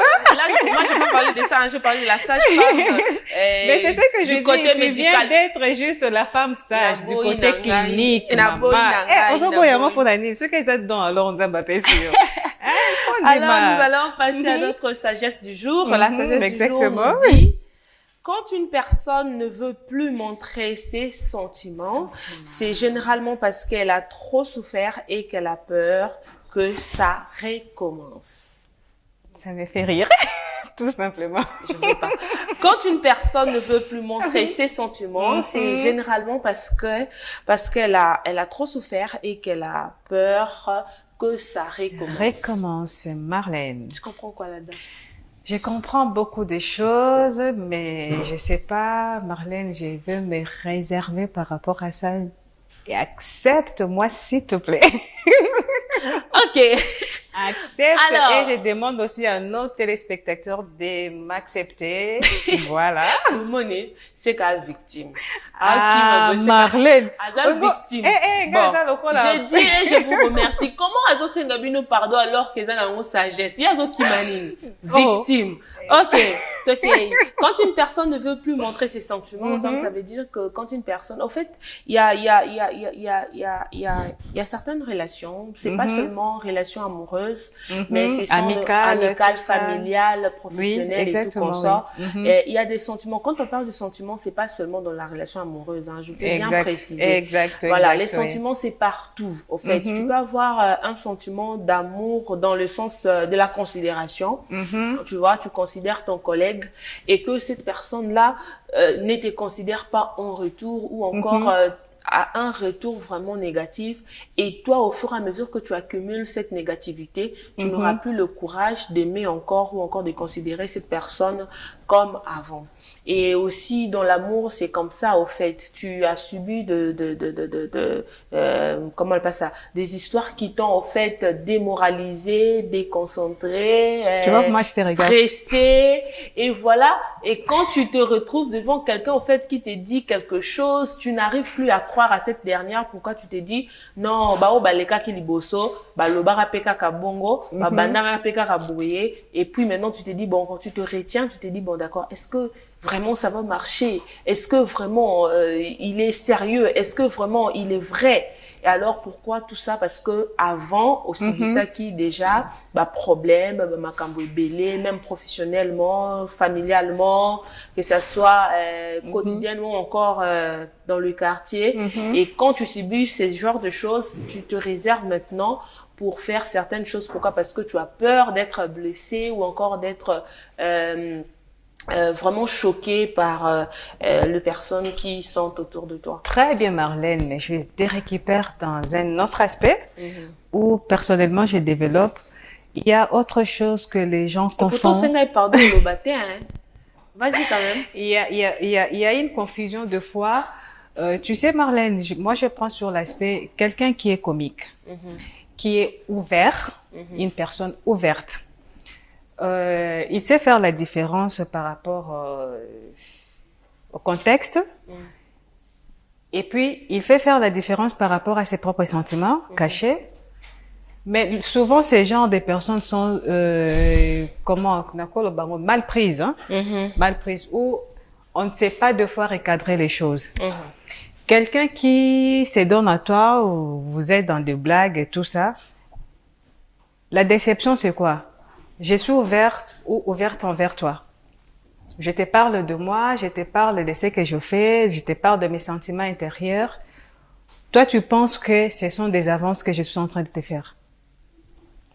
Speaker 1: moi je peux parler de ça, hein, je parle de la sage-femme.
Speaker 2: Mais c'est ce que je dis, tu viens d'être juste la femme sage du côté clinique, maman. On s'en voit pour l'année. Ce qu'ils aident dans alors on s'en sûr.
Speaker 1: Alors, nous allons passer à notre sagesse du jour. La sagesse du jour nous dit, quand une personne ne veut plus montrer ses sentiments, c'est généralement parce qu'elle a trop souffert et qu'elle a peur que ça recommence.
Speaker 2: Ça me fait rire, tout simplement.
Speaker 1: Je veux pas. Quand une personne ne veut plus montrer ses sentiments, c'est généralement parce qu'elle a trop souffert et qu'elle a peur que ça recommence.
Speaker 2: Recommence, Marlène.
Speaker 1: Tu comprends quoi là-dedans?
Speaker 2: Je comprends beaucoup de choses, mais je sais pas, Marlène, je veux me réserver par rapport à ça. Et accepte-moi, s'il te plaît.
Speaker 1: Ok.
Speaker 2: Accepte.
Speaker 1: Alors,
Speaker 2: et je demande aussi à nos téléspectateurs de m'accepter. Voilà.
Speaker 1: Monnaie, c'est qu'à victime.
Speaker 2: Marlène.
Speaker 1: Victime. Je dis et je vous remercie. Comment Azo Sengabino pardon alors qu'ils ont une sagesse? Il y a Azo Kimanine. Victime. Ok. Quand une personne ne veut plus montrer ses sentiments, donc ça veut dire que quand une personne, en fait, il y a certaines relations. C'est pas seulement relations amoureuses, mais c'est amicales, familiales, professionnelles et tout comme ça. Il y a des sentiments. Quand on parle de sentiments, c'est pas seulement dans la relation amoureuse, hein. Je veux bien préciser. Voilà, les sentiments, c'est partout. Au fait, tu peux avoir un sentiment d'amour dans le sens de la considération. Tu vois, tu considères ton collègue et que cette personne-là ne te considère pas en retour ou encore à un retour vraiment négatif, et toi, au fur et à mesure que tu accumules cette négativité, tu n'auras plus le courage d'aimer encore ou encore de considérer cette personne comme avant. Et aussi dans l'amour, c'est comme ça au fait. Tu as subi comment on appelle ça, des histoires qui t'ont au fait démoralisé, déconcentré,
Speaker 2: tu vois, moi je te regarde,
Speaker 1: stressé, et voilà. Et quand tu te retrouves devant quelqu'un au fait qui te dit quelque chose, tu n'arrives plus à croire à cette dernière. Pourquoi tu te dis non, baleka ki liboso, balobara peka ka bongo, bandanga peka ka bouye. Et puis maintenant tu te dis bon, quand tu te retiens, tu te dis bon d'accord, est-ce que vraiment ça va marcher? Est-ce que vraiment il est sérieux? Est-ce que vraiment il est vrai? Et alors pourquoi tout ça? Parce que avant aussi ça qui déjà problème, makambo belé, même professionnellement, familialement, que ça soit quotidiennement encore dans le quartier. Et quand tu subis ce genre de choses, tu te réserves maintenant pour faire certaines choses. Pourquoi? Parce que tu as peur d'être blessé ou encore d'être vraiment choqué par les personnes qui sont autour de toi.
Speaker 2: Très bien, Marlène, mais je te récupère dans un autre aspect où personnellement je développe. Il y a autre chose que les gens confondent.
Speaker 1: Pourtant, c'est pardon le matin, hein. Vas-y quand même.
Speaker 2: Il y a une confusion de fois Tu sais, Marlène, moi, je prends sur l'aspect quelqu'un qui est comique, qui est ouvert, une personne ouverte. Il sait faire la différence par rapport au contexte. Et puis, il fait faire la différence par rapport à ses propres sentiments cachés. Mais souvent, ces genres de personnes sont, mal prises, hein? Mal prises, où on ne sait pas deux fois recadrer les choses. Quelqu'un qui se donne à toi, ou vous êtes dans des blagues et tout ça, la déception, c'est quoi? Je suis ouverte ou ouverte envers toi. Je te parle de moi, je te parle de ce que je fais, je te parle de mes sentiments intérieurs. Toi, tu penses que ce sont des avances que je suis en train de te faire.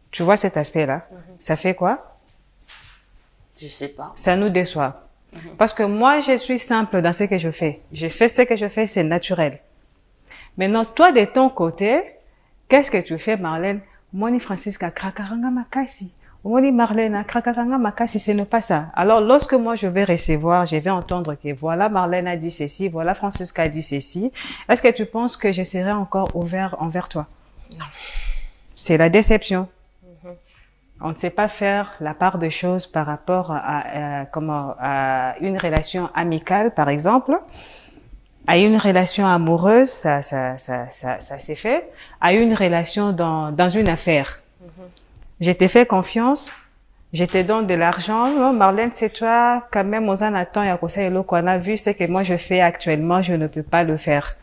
Speaker 2: Tu vois cet aspect-là? Ça fait quoi?
Speaker 1: Je sais pas.
Speaker 2: Ça nous déçoit. Parce que moi, je suis simple dans ce que je fais. Je fais ce que je fais, c'est naturel. Maintenant, toi, de ton côté, qu'est-ce que tu fais, Marlène? Moni Francisca, krakaranga makasi. Moni Marlène, krakaranga makasi, ce n'est pas ça. Alors, lorsque moi, je vais recevoir, je vais entendre que voilà, Marlène a dit ceci, voilà, Francisca a dit ceci. Est-ce que tu penses que je serai encore ouvert envers toi?
Speaker 1: Non.
Speaker 2: C'est la déception. On ne sait pas faire la part des choses par rapport à une relation amicale, par exemple, à une relation amoureuse, ça s'est fait, à une relation dans une affaire. Je t'ai fait confiance, je te donne de l'argent. Oh, Marlène, c'est toi, quand même, on attend, qu'on a vu ce que moi je fais actuellement, je ne peux pas le faire.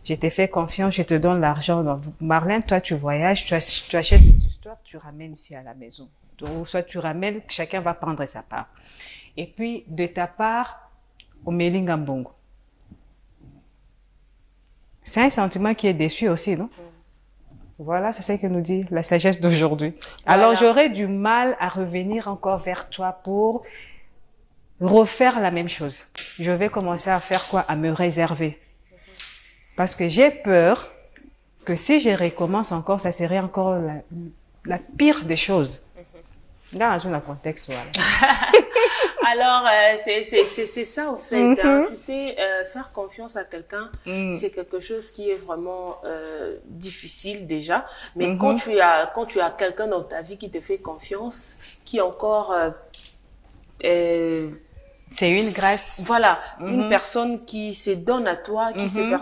Speaker 2: Je t'ai fait confiance, je te donne l'argent. Donc, Marlène, toi, tu voyages, tu achètes des histoires, tu ramènes ici à la maison. Donc, soit tu ramènes, chacun va prendre sa part. Et puis, de ta part, au Melingambongo. C'est un sentiment qui est déçu aussi, non? Voilà, c'est ça que nous dit la sagesse d'aujourd'hui. Voilà. Alors, j'aurais du mal à revenir encore vers toi pour refaire la même chose. Je vais commencer à faire quoi? À me réserver. Parce que j'ai peur que si je recommence encore, ça serait encore la pire des choses. Dans un contexte, voilà.
Speaker 1: Alors, c'est ça, au fait. Hein. Tu sais, faire confiance à quelqu'un, c'est quelque chose qui est vraiment difficile déjà. Mais quand tu as quelqu'un dans ta vie qui te fait confiance, qui encore...
Speaker 2: c'est une grâce.
Speaker 1: Voilà, une personne qui se donne à toi,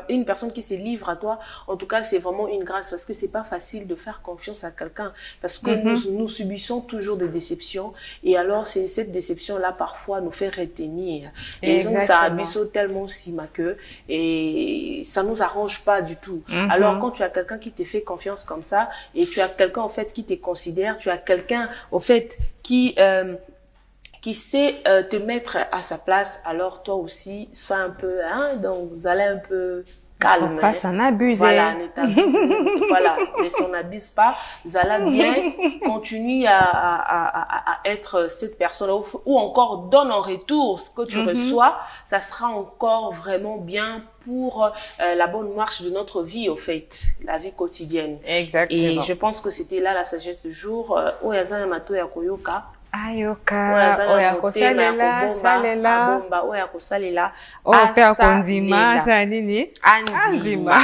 Speaker 1: une personne qui se livre à toi. En tout cas, c'est vraiment une grâce parce que c'est pas facile de faire confiance à quelqu'un parce que nous subissons toujours des déceptions et alors c'est cette déception-là parfois nous fait retenir. Et donc ça abîme tellement que et ça nous arrange pas du tout. Alors quand tu as quelqu'un qui te fait confiance comme ça et tu as quelqu'un en fait qui te considère, tu as quelqu'un au fait qui sait te mettre à sa place, alors toi aussi, sois un peu, donc vous allez un peu calme.
Speaker 2: Faut pas s'en abuser.
Speaker 1: Voilà, ne s'en abuse pas. Vous allez bien continuer à être cette personne ou encore donne en retour ce que tu reçois. Ça sera encore vraiment bien pour la bonne marche de notre vie, au fait, la vie quotidienne.
Speaker 2: Exactement.
Speaker 1: Et je pense que c'était là la sagesse du jour. Oyaza Yamato Yakoyoka.
Speaker 2: Ayoka, oya kosalela, salela.
Speaker 1: Oya kosalela.
Speaker 2: Ope akondima, sa nini?
Speaker 1: Andima.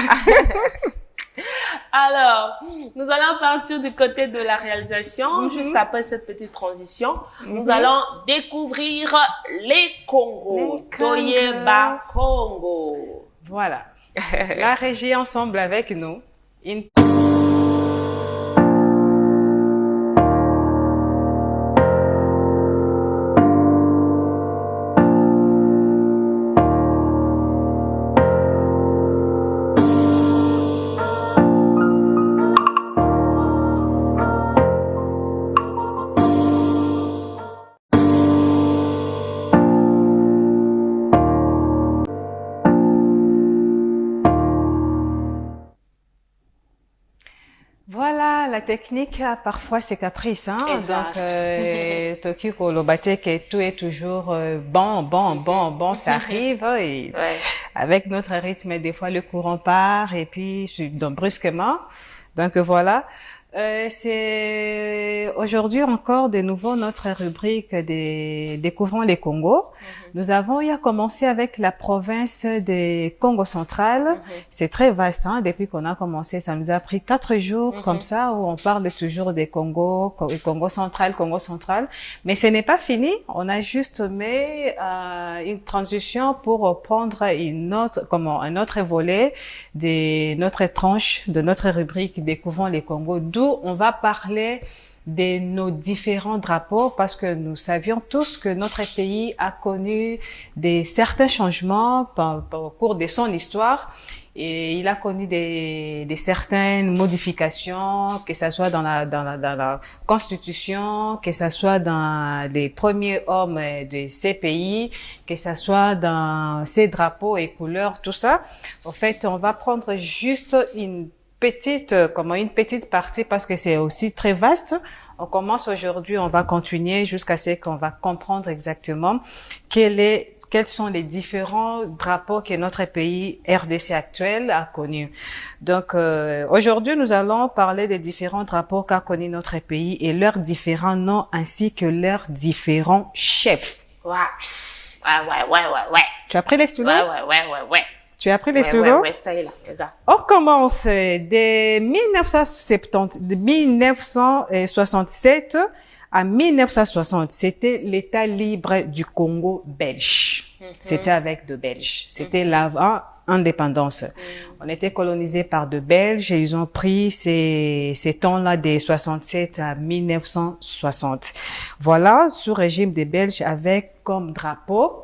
Speaker 1: Alors, nous allons partir du côté de la réalisation. Juste après cette petite transition, nous allons découvrir les Congos. Toyeba Congo.
Speaker 2: Voilà. La régie ensemble avec nous. Voilà, la technique a parfois ses caprices, hein.
Speaker 1: Exact.
Speaker 2: Donc, Toki Kolobate, que tout est toujours bon, ça arrive, et avec notre rythme, des fois le courant part, et puis, donc, brusquement. Donc, voilà. C'est aujourd'hui encore de nouveau notre rubrique des Découvrons les Congos. Nous avons eu à commencer avec la province des Congo central. C'est très vaste, hein. Depuis qu'on a commencé, ça nous a pris 4 jours comme ça, où on parle toujours des Congo, Congo central. Mais ce n'est pas fini. On a juste mis une transition pour prendre un autre volet de notre tranche, de notre rubrique Découvrons les Congos, d'où on va parler de nos différents drapeaux, parce que nous savions tous que notre pays a connu certains changements au cours de son histoire, et il a connu des certaines modifications, que ça soit dans la constitution, que ça soit dans les premiers hommes de ces pays, que ça soit dans ces drapeaux et couleurs, tout ça. En fait, on va prendre juste une petite partie, parce que c'est aussi très vaste. On commence aujourd'hui, on va continuer jusqu'à ce qu'on va comprendre exactement quels sont les différents drapeaux que notre pays RDC actuel a connus. Donc aujourd'hui, nous allons parler des différents drapeaux qu'a connu notre pays et leurs différents noms ainsi que leurs différents chefs.
Speaker 1: Ouais.
Speaker 2: Tu as pris les stylos?
Speaker 1: Ouais.
Speaker 2: Tu as pris les stylos?
Speaker 1: Ouais, ça y est là, regarde.
Speaker 2: On commence de 1967 à 1960. C'était l'État libre du Congo belge. C'était avec de Belges. C'était l'avant-indépendance. On était colonisé par de Belges et ils ont pris ces temps-là de 67 à 1960. Voilà, sous régime des Belges, avec comme drapeau.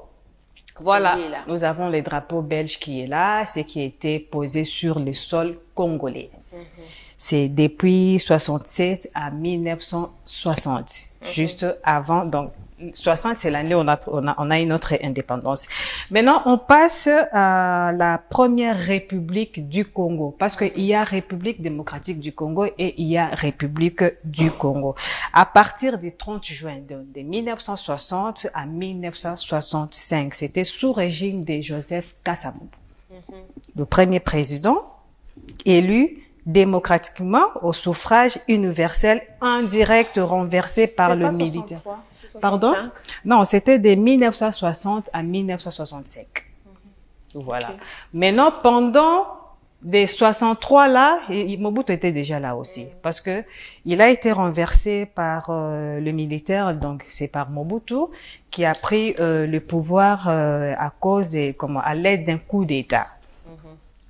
Speaker 2: Voilà, nous avons le drapeau belge qui est là, c'est qui a été posé sur le sol congolais. C'est depuis 67 à 1960, juste avant. Donc 60, c'est l'année où on a une autre indépendance. Maintenant, on passe à la première République du Congo, parce qu'il y a République démocratique du Congo et il y a République du Congo. À partir du 30 juin de 1960 à 1965, c'était sous régime de Joseph Kasavubu, le premier président élu démocratiquement au suffrage universel indirect renversé par le militaire. Pardon? Non, c'était de 1960 à 1965. Voilà. Maintenant, pendant des 63 là, Mobutu était déjà là aussi, parce que il a été renversé par le militaire, donc c'est par Mobutu qui a pris le pouvoir à l'aide d'un coup d'État.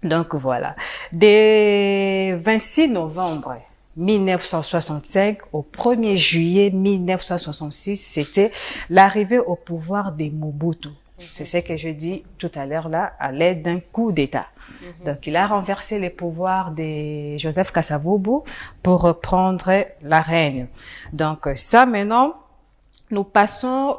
Speaker 2: Donc voilà. Dès 26 novembre 1965 au 1er juillet 1966, c'était l'arrivée au pouvoir de Mobutu. C'est ce que je dis tout à l'heure là, à l'aide d'un coup d'État. Donc il a renversé les pouvoirs de Joseph Kasavubu pour reprendre la règne. Donc ça, maintenant, nous passons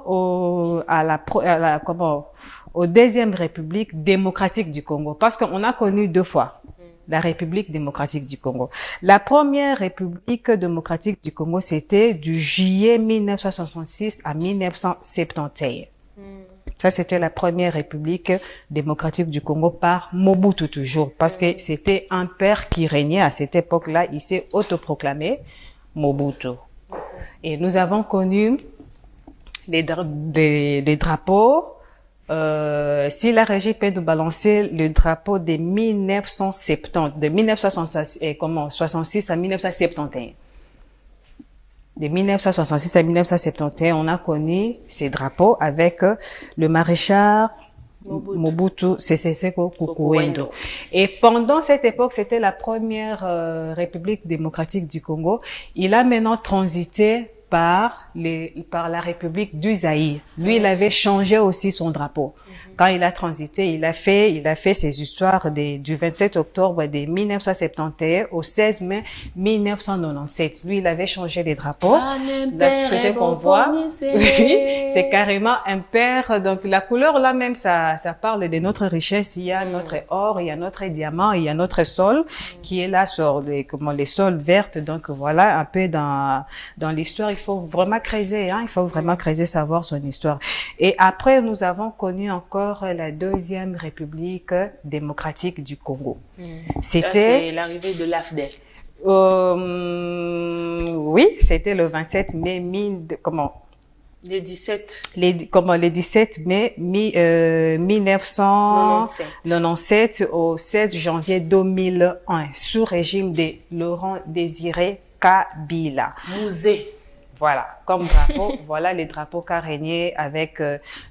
Speaker 2: au deuxième République démocratique du Congo, parce qu'on a connu 2 fois la République démocratique du Congo. La première République démocratique du Congo, c'était du juillet 1966 à 1971. Ça, c'était la première République démocratique du Congo par Mobutu toujours, parce que c'était un père qui régnait à cette époque-là. Il s'est autoproclamé Mobutu. Et nous avons connu les drapeaux. Si la régie peut nous balancer le drapeau de 1970, de 1966 à 1971. De 1966 à 1971, on a connu ces drapeaux avec le maréchal Mobutu Sese Seko Kukuwendo. Et pendant cette époque, c'était la première République démocratique du Congo. Il a maintenant transité par la République du Zaïre. Lui, il avait changé aussi son drapeau. Quand il a transité, il a fait ses histoires du 27 octobre de 1971 au 16 mai 1997. Lui, il avait changé les drapeaux. C'est ce qu'on voit. Oui, c'est carrément un père. Donc, la couleur là même, ça parle de notre richesse. Il y a notre or, il y a notre diamant, il y a notre sol qui est là sur les sols vertes. Donc, voilà, un peu dans l'histoire. Il faut vraiment creuser, il faut vraiment creuser, savoir son histoire. Et après, nous avons connu encore la deuxième République démocratique du Congo. C'était
Speaker 1: l'arrivée de l'AFDEL.
Speaker 2: oui, c'était le 27 mai,
Speaker 1: Le 17.
Speaker 2: les 17 mai 1997 au 16 janvier 2001, sous régime de Laurent Désiré Kabila.
Speaker 1: Musée.
Speaker 2: Voilà, comme drapeau, voilà les drapeaux qu'a régné avec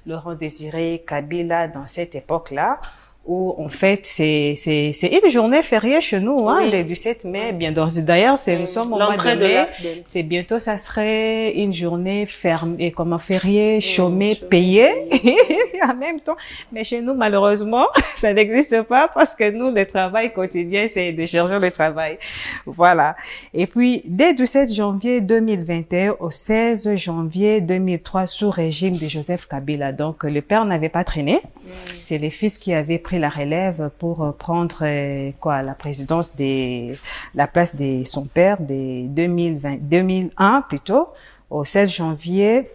Speaker 2: Laurent Désiré Kabila dans cette époque-là, où en fait c'est une journée fériée chez nous, hein,
Speaker 1: Oui.
Speaker 2: le 17 mai. Bien d'ailleurs, nous sommes au mois
Speaker 1: L'entrée
Speaker 2: de
Speaker 1: de
Speaker 2: mai.
Speaker 1: l'AFDEL.
Speaker 2: C'est bientôt, ça serait une journée fermée, fériée, chômée,
Speaker 1: chômée,
Speaker 2: payée en même temps. Mais chez nous, malheureusement, ça n'existe pas parce que nous, le travail quotidien, c'est de chercher le travail. Voilà. Et puis, dès du 7 janvier 2021 au 16 janvier 2003, sous régime de Joseph Kabila. Donc, le père n'avait pas traîné. C'est les fils qui avaient pris la relève pour prendre la présidence la place de son père de 2001 plutôt au 16 janvier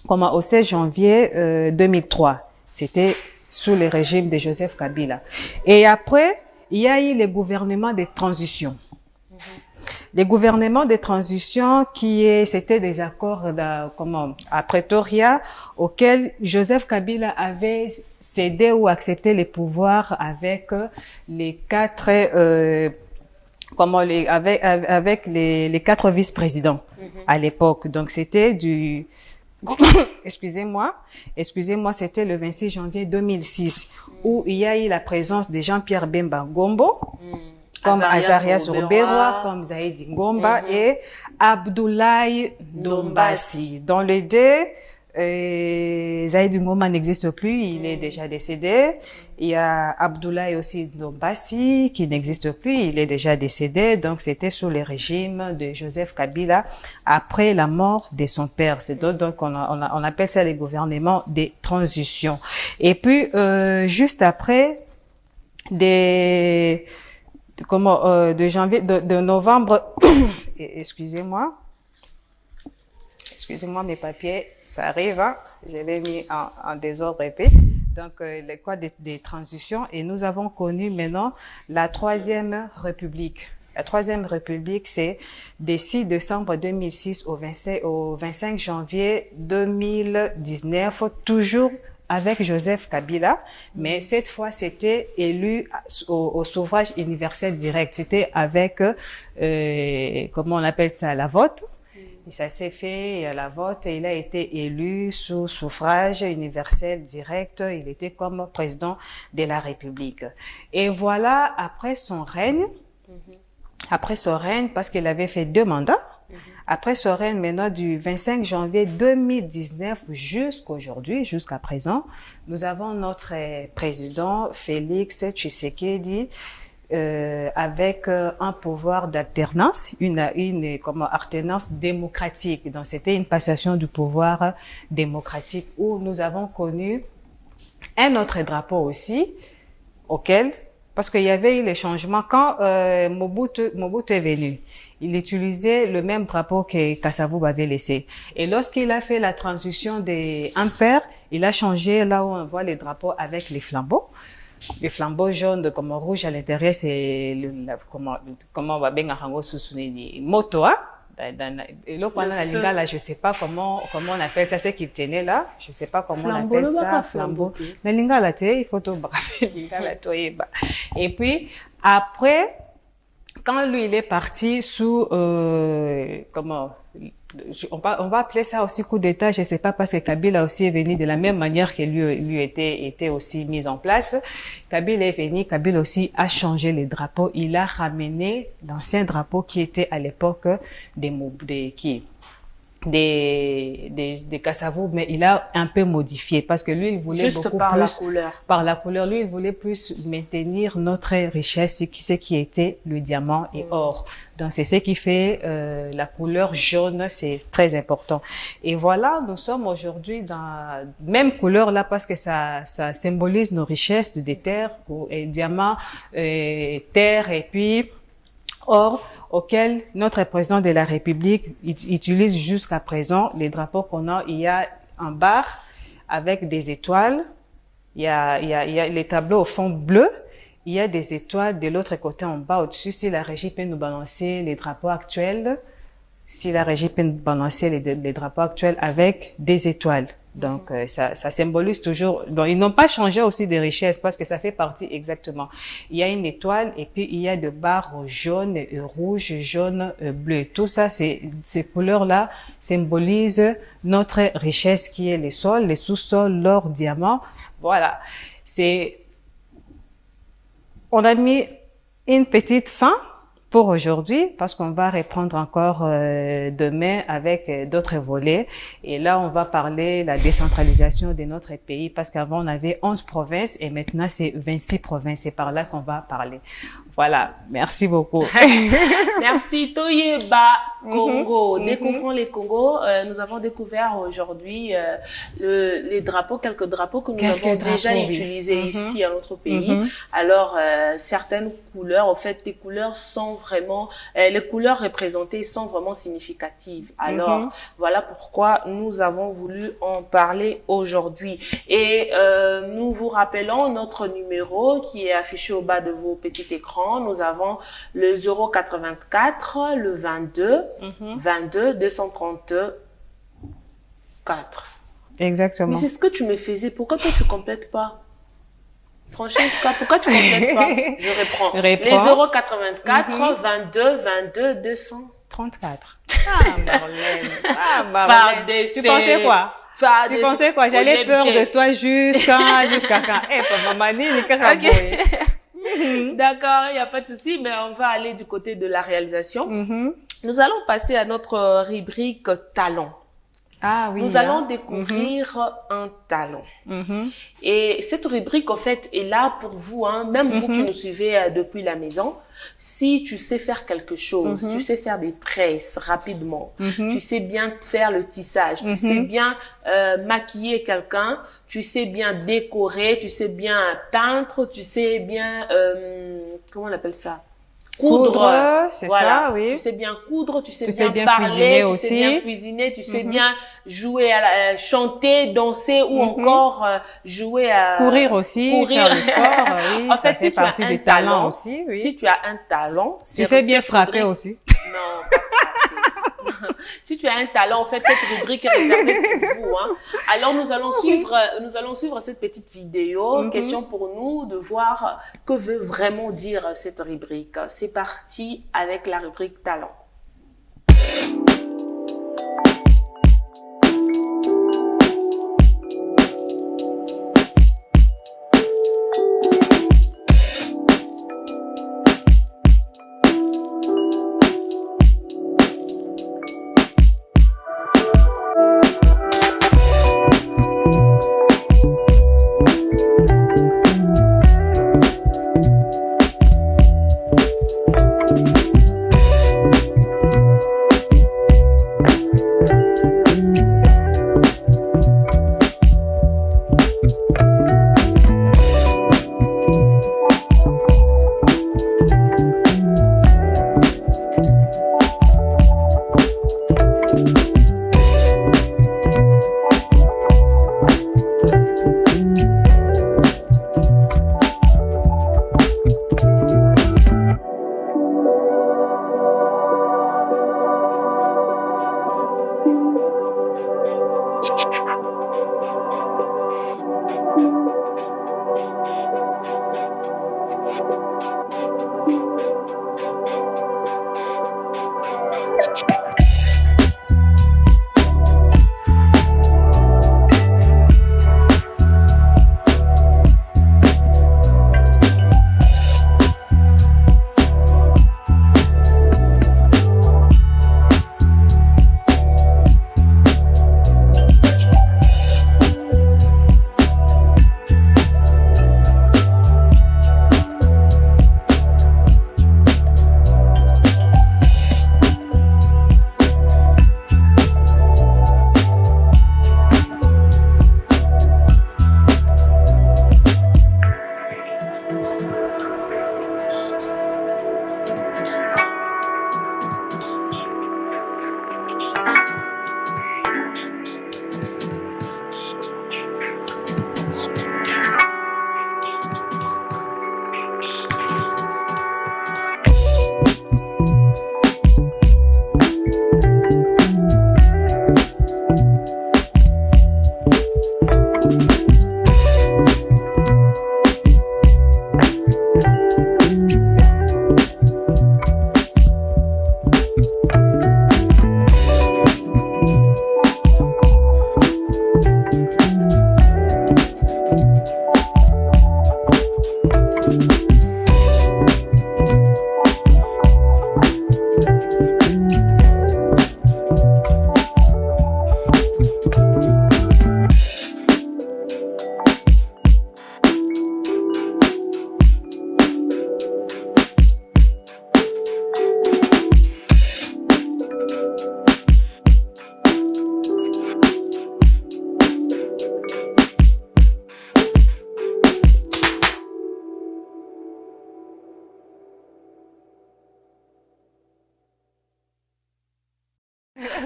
Speaker 2: 2003. C'était sous le régime de Joseph Kabila. Et après, il y a eu les gouvernements de transition. Les gouvernements de transition c'était des accords à Pretoria auxquels Joseph Kabila avait cédé ou accepté les pouvoirs avec les quatre avec les quatre vice-présidents à l'époque. Donc c'était excusez-moi, c'était le 26 janvier 2006 où il y a eu la présence de Jean-Pierre Bemba Gombo, comme Azarias Ruberwa, comme Zaïdi Ngomba et Abdoulaye Dombassi. Dans les deux, Zaïdi Ngomba n'existe plus, il est déjà décédé. Il y a Abdoulaye aussi Dombassi qui n'existe plus, il est déjà décédé. Donc c'était sous le régime de Joseph Kabila après la mort de son père. C'est donc on appelle ça les gouvernements de transition. Et puis juste après de novembre, excusez-moi, mes papiers, ça arrive, hein? Je l'ai mis en désordre épais. Donc, les quoi des transitions, et nous avons connu maintenant la Troisième République. La Troisième République, c'est des 6 décembre 2006 au 25 janvier 2019, toujours avec Joseph Kabila, mais cette fois c'était élu au suffrage universel direct. C'était avec, comment on appelle ça, la vote. Et ça s'est fait à la vote et il a été élu sous suffrage universel direct. Il était comme président de la République. Et voilà, après son règne, parce qu'il avait fait 2 mandats, après son règne maintenant du 25 janvier 2019 jusqu'à présent, nous avons notre président Félix Tshisekedi avec un pouvoir d'alternance, une alternance démocratique. Donc c'était une passation du pouvoir démocratique où nous avons connu un autre drapeau aussi parce qu'il y avait eu les changements quand Mobutu est venu. Il utilisait le même drapeau que Kasavubu avait laissé. Et lorsqu'il a fait la transition des impairs, il a changé là où on voit les drapeaux avec les flambeaux. Les flambeaux jaunes comme rouge à l'intérieur, c'est comment on va bien moto, hein? Et là, pendant la lingala, je sais pas comment on appelle ça, c'est qu'il tenait là. Je sais pas comment on appelle ça, flambeau. La lingala, il faut tout braver, lingala, et puis, après, quand lui, il est parti sous, on va appeler ça aussi coup d'État, je sais pas, parce que Kabila aussi est venu de la même manière que lui était aussi mis en place. Kabila est venu, Kabila aussi a changé les drapeaux, il a ramené l'ancien drapeau qui était à l'époque des Kasavubu, mais il a un peu modifié parce que lui, il voulait
Speaker 1: juste
Speaker 2: beaucoup
Speaker 1: par
Speaker 2: plus
Speaker 1: la couleur.
Speaker 2: Par la couleur, lui, il voulait plus maintenir notre richesse, ce qui était le diamant et or. Donc, c'est ce qui fait la couleur jaune, c'est très important. Et voilà, nous sommes aujourd'hui dans la même couleur là parce que ça symbolise nos richesses des terres, et diamant, terre et puis or, auquel notre président de la République utilise jusqu'à présent. Les drapeaux qu'on a, il y a un bar avec des étoiles, il y a les tableaux au fond bleu, il y a des étoiles de l'autre côté en bas au-dessus. Si la régie peut nous balancer les drapeaux actuels, si la régie peut balancer les drapeaux actuels avec des étoiles. Donc, ça symbolise toujours... Bon, ils n'ont pas changé aussi des richesses parce que ça fait partie exactement. Il y a une étoile et puis il y a des barres jaune, rouge, jaune, bleu. Tout ça, ces couleurs-là symbolisent notre richesse qui est les sols, les sous-sols, l'or, diamant. Voilà. On a mis une petite fin pour aujourd'hui, parce qu'on va reprendre encore demain avec d'autres volets. Et là, on va parler la décentralisation de notre pays, parce qu'avant, on avait 11 provinces et maintenant, c'est 26 provinces. C'est par là qu'on va parler. Voilà, merci beaucoup.
Speaker 1: Merci Toyeba Congo. Découvrons les Congos. Nous avons découvert aujourd'hui les drapeaux, quelques drapeaux que nous avons déjà utilisés ici à notre pays. Alors, certaines couleurs, en fait, les couleurs sont vraiment, les couleurs représentées sont vraiment significatives. Alors, voilà pourquoi nous avons voulu en parler aujourd'hui. Et nous vous rappelons notre numéro qui est affiché au bas de vos petits écrans. Nous avons le 084, le 22, 22, 234.
Speaker 2: Exactement.
Speaker 1: Mais c'est ce que tu me faisais. Pourquoi toi tu complètes pas? Franchement, pourquoi tu complètes pas? Je reprends. Les 084, 22, 22, 234.
Speaker 2: Ah, Marlène. Ah, Marlène. Tu pensais quoi? Tu pensais quoi? J'allais peur de toi jusqu'à quand? Eh, papa, Mani,
Speaker 1: D'accord, il n'y a pas de souci, mais on va aller du côté de la réalisation. Nous allons passer à notre rubrique talent.
Speaker 2: Ah oui.
Speaker 1: Nous allons découvrir un talent. Et cette rubrique, en fait, est là pour vous, hein, même vous qui nous suivez depuis la maison. Si tu sais faire quelque chose, tu sais faire des tresses rapidement, tu sais bien faire le tissage, tu sais bien maquiller quelqu'un, tu sais bien décorer, tu sais bien peindre, tu sais bien, comment on appelle ça? Coudre,
Speaker 2: c'est
Speaker 1: voilà.
Speaker 2: Ça, oui.
Speaker 1: Tu sais bien coudre, tu sais
Speaker 2: bien
Speaker 1: parler,
Speaker 2: cuisiner
Speaker 1: tu
Speaker 2: aussi.
Speaker 1: sais bien cuisiner, tu sais bien jouer chanter, danser ou encore jouer à
Speaker 2: courir aussi, faire le sport, oui,
Speaker 1: en
Speaker 2: ça
Speaker 1: fait,
Speaker 2: fait
Speaker 1: si
Speaker 2: partie
Speaker 1: tu as
Speaker 2: des
Speaker 1: un
Speaker 2: talents
Speaker 1: talent
Speaker 2: aussi, oui.
Speaker 1: Si tu as un talent,
Speaker 2: tu sais bien frapper aussi.
Speaker 1: Non, pas frapper. Si tu as un talent, en fait, cette rubrique est réservée pour vous, hein. Alors, nous allons suivre cette petite vidéo. Question pour nous de voir que veut vraiment dire cette rubrique. C'est parti avec la rubrique talent.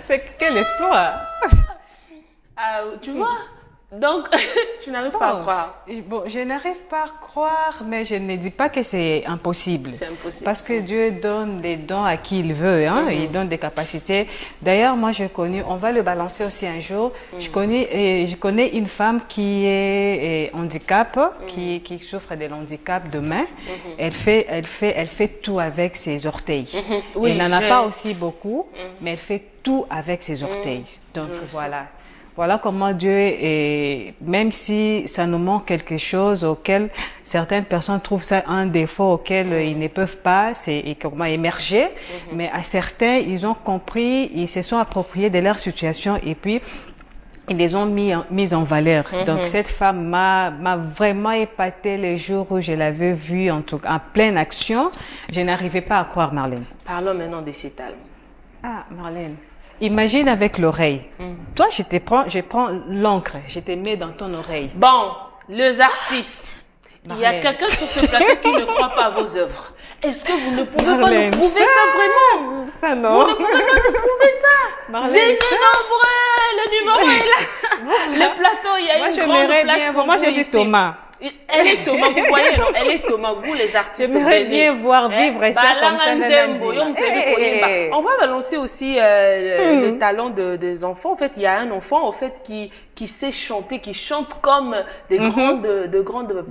Speaker 2: C'est quel exploit!
Speaker 1: Ah, tu vois? Donc, tu n'arrives pas à croire.
Speaker 2: Bon, je n'arrive pas à croire, mais je ne dis pas que c'est impossible.
Speaker 1: C'est impossible.
Speaker 2: Parce que Dieu donne des dons à qui il veut, hein. Il donne des capacités. D'ailleurs, moi, j'ai connu, on va le balancer aussi un jour, je connais une femme qui est handicap, qui souffre de l'handicap de main. Elle fait tout avec ses orteils.
Speaker 1: Oui,
Speaker 2: elle n'en a pas aussi beaucoup, mais elle fait tout avec ses orteils. Donc, voilà. Voilà comment Dieu est, même si ça nous manque quelque chose auquel certaines personnes trouvent ça un défaut auquel ils ne peuvent pas, comment émerger, mais à certains, ils ont compris, ils se sont appropriés de leur situation et puis ils les ont mis en valeur. Donc cette femme m'a vraiment épatée le jour où je l'avais vue en pleine action. Je n'arrivais pas à croire, Marlène.
Speaker 1: Parlons maintenant de ces talents.
Speaker 2: Ah, Marlène. Imagine avec l'oreille. Toi, je prends l'encre, je te mets dans ton oreille.
Speaker 1: Bon, les artistes, il y a quelqu'un sur ce plateau qui ne croit pas à vos œuvres. Est-ce que vous ne pouvez pas nous prouver ça vraiment?
Speaker 2: Ça, non.
Speaker 1: Vous ne pouvez pas nous prouver ça? Venez nombreux, le numéro est là. Le plateau, il y a une grande place pour vous.
Speaker 2: Moi, je suis Thomas.
Speaker 1: Elle est Thomas, vous voyez, non? Elle est Thomas, vous les artistes.
Speaker 2: J'aimerais bien voir vivre ça comme ça.
Speaker 1: On va balancer aussi le talent des enfants. En fait, il y a un enfant, en fait, qui sait chanter, qui chante comme des grandes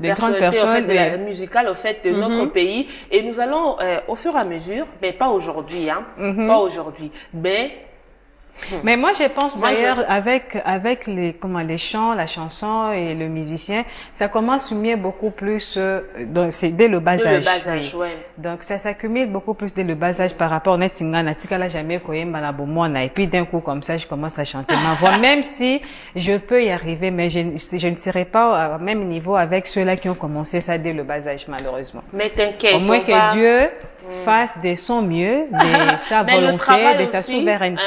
Speaker 1: personnalités en fait, de la musicale, en fait, de notre pays. Et nous allons, au fur et à mesure, mais pas aujourd'hui, hein, pas aujourd'hui,
Speaker 2: mais moi, je pense d'ailleurs avec les chants, la chanson et le musicien, ça commence mieux beaucoup plus c'est dès le bas âge. Donc ça s'accumule beaucoup plus dès le bas âge par rapport à et puis d'un coup comme ça, je commence à chanter ma voix, même si je peux y arriver, mais je ne serai pas au même niveau avec ceux-là qui ont commencé ça dès le bas âge, malheureusement.
Speaker 1: Mais t'inquiète.
Speaker 2: Au moins que Dieu fasse de son mieux, de sa volonté, de sa souveraineté.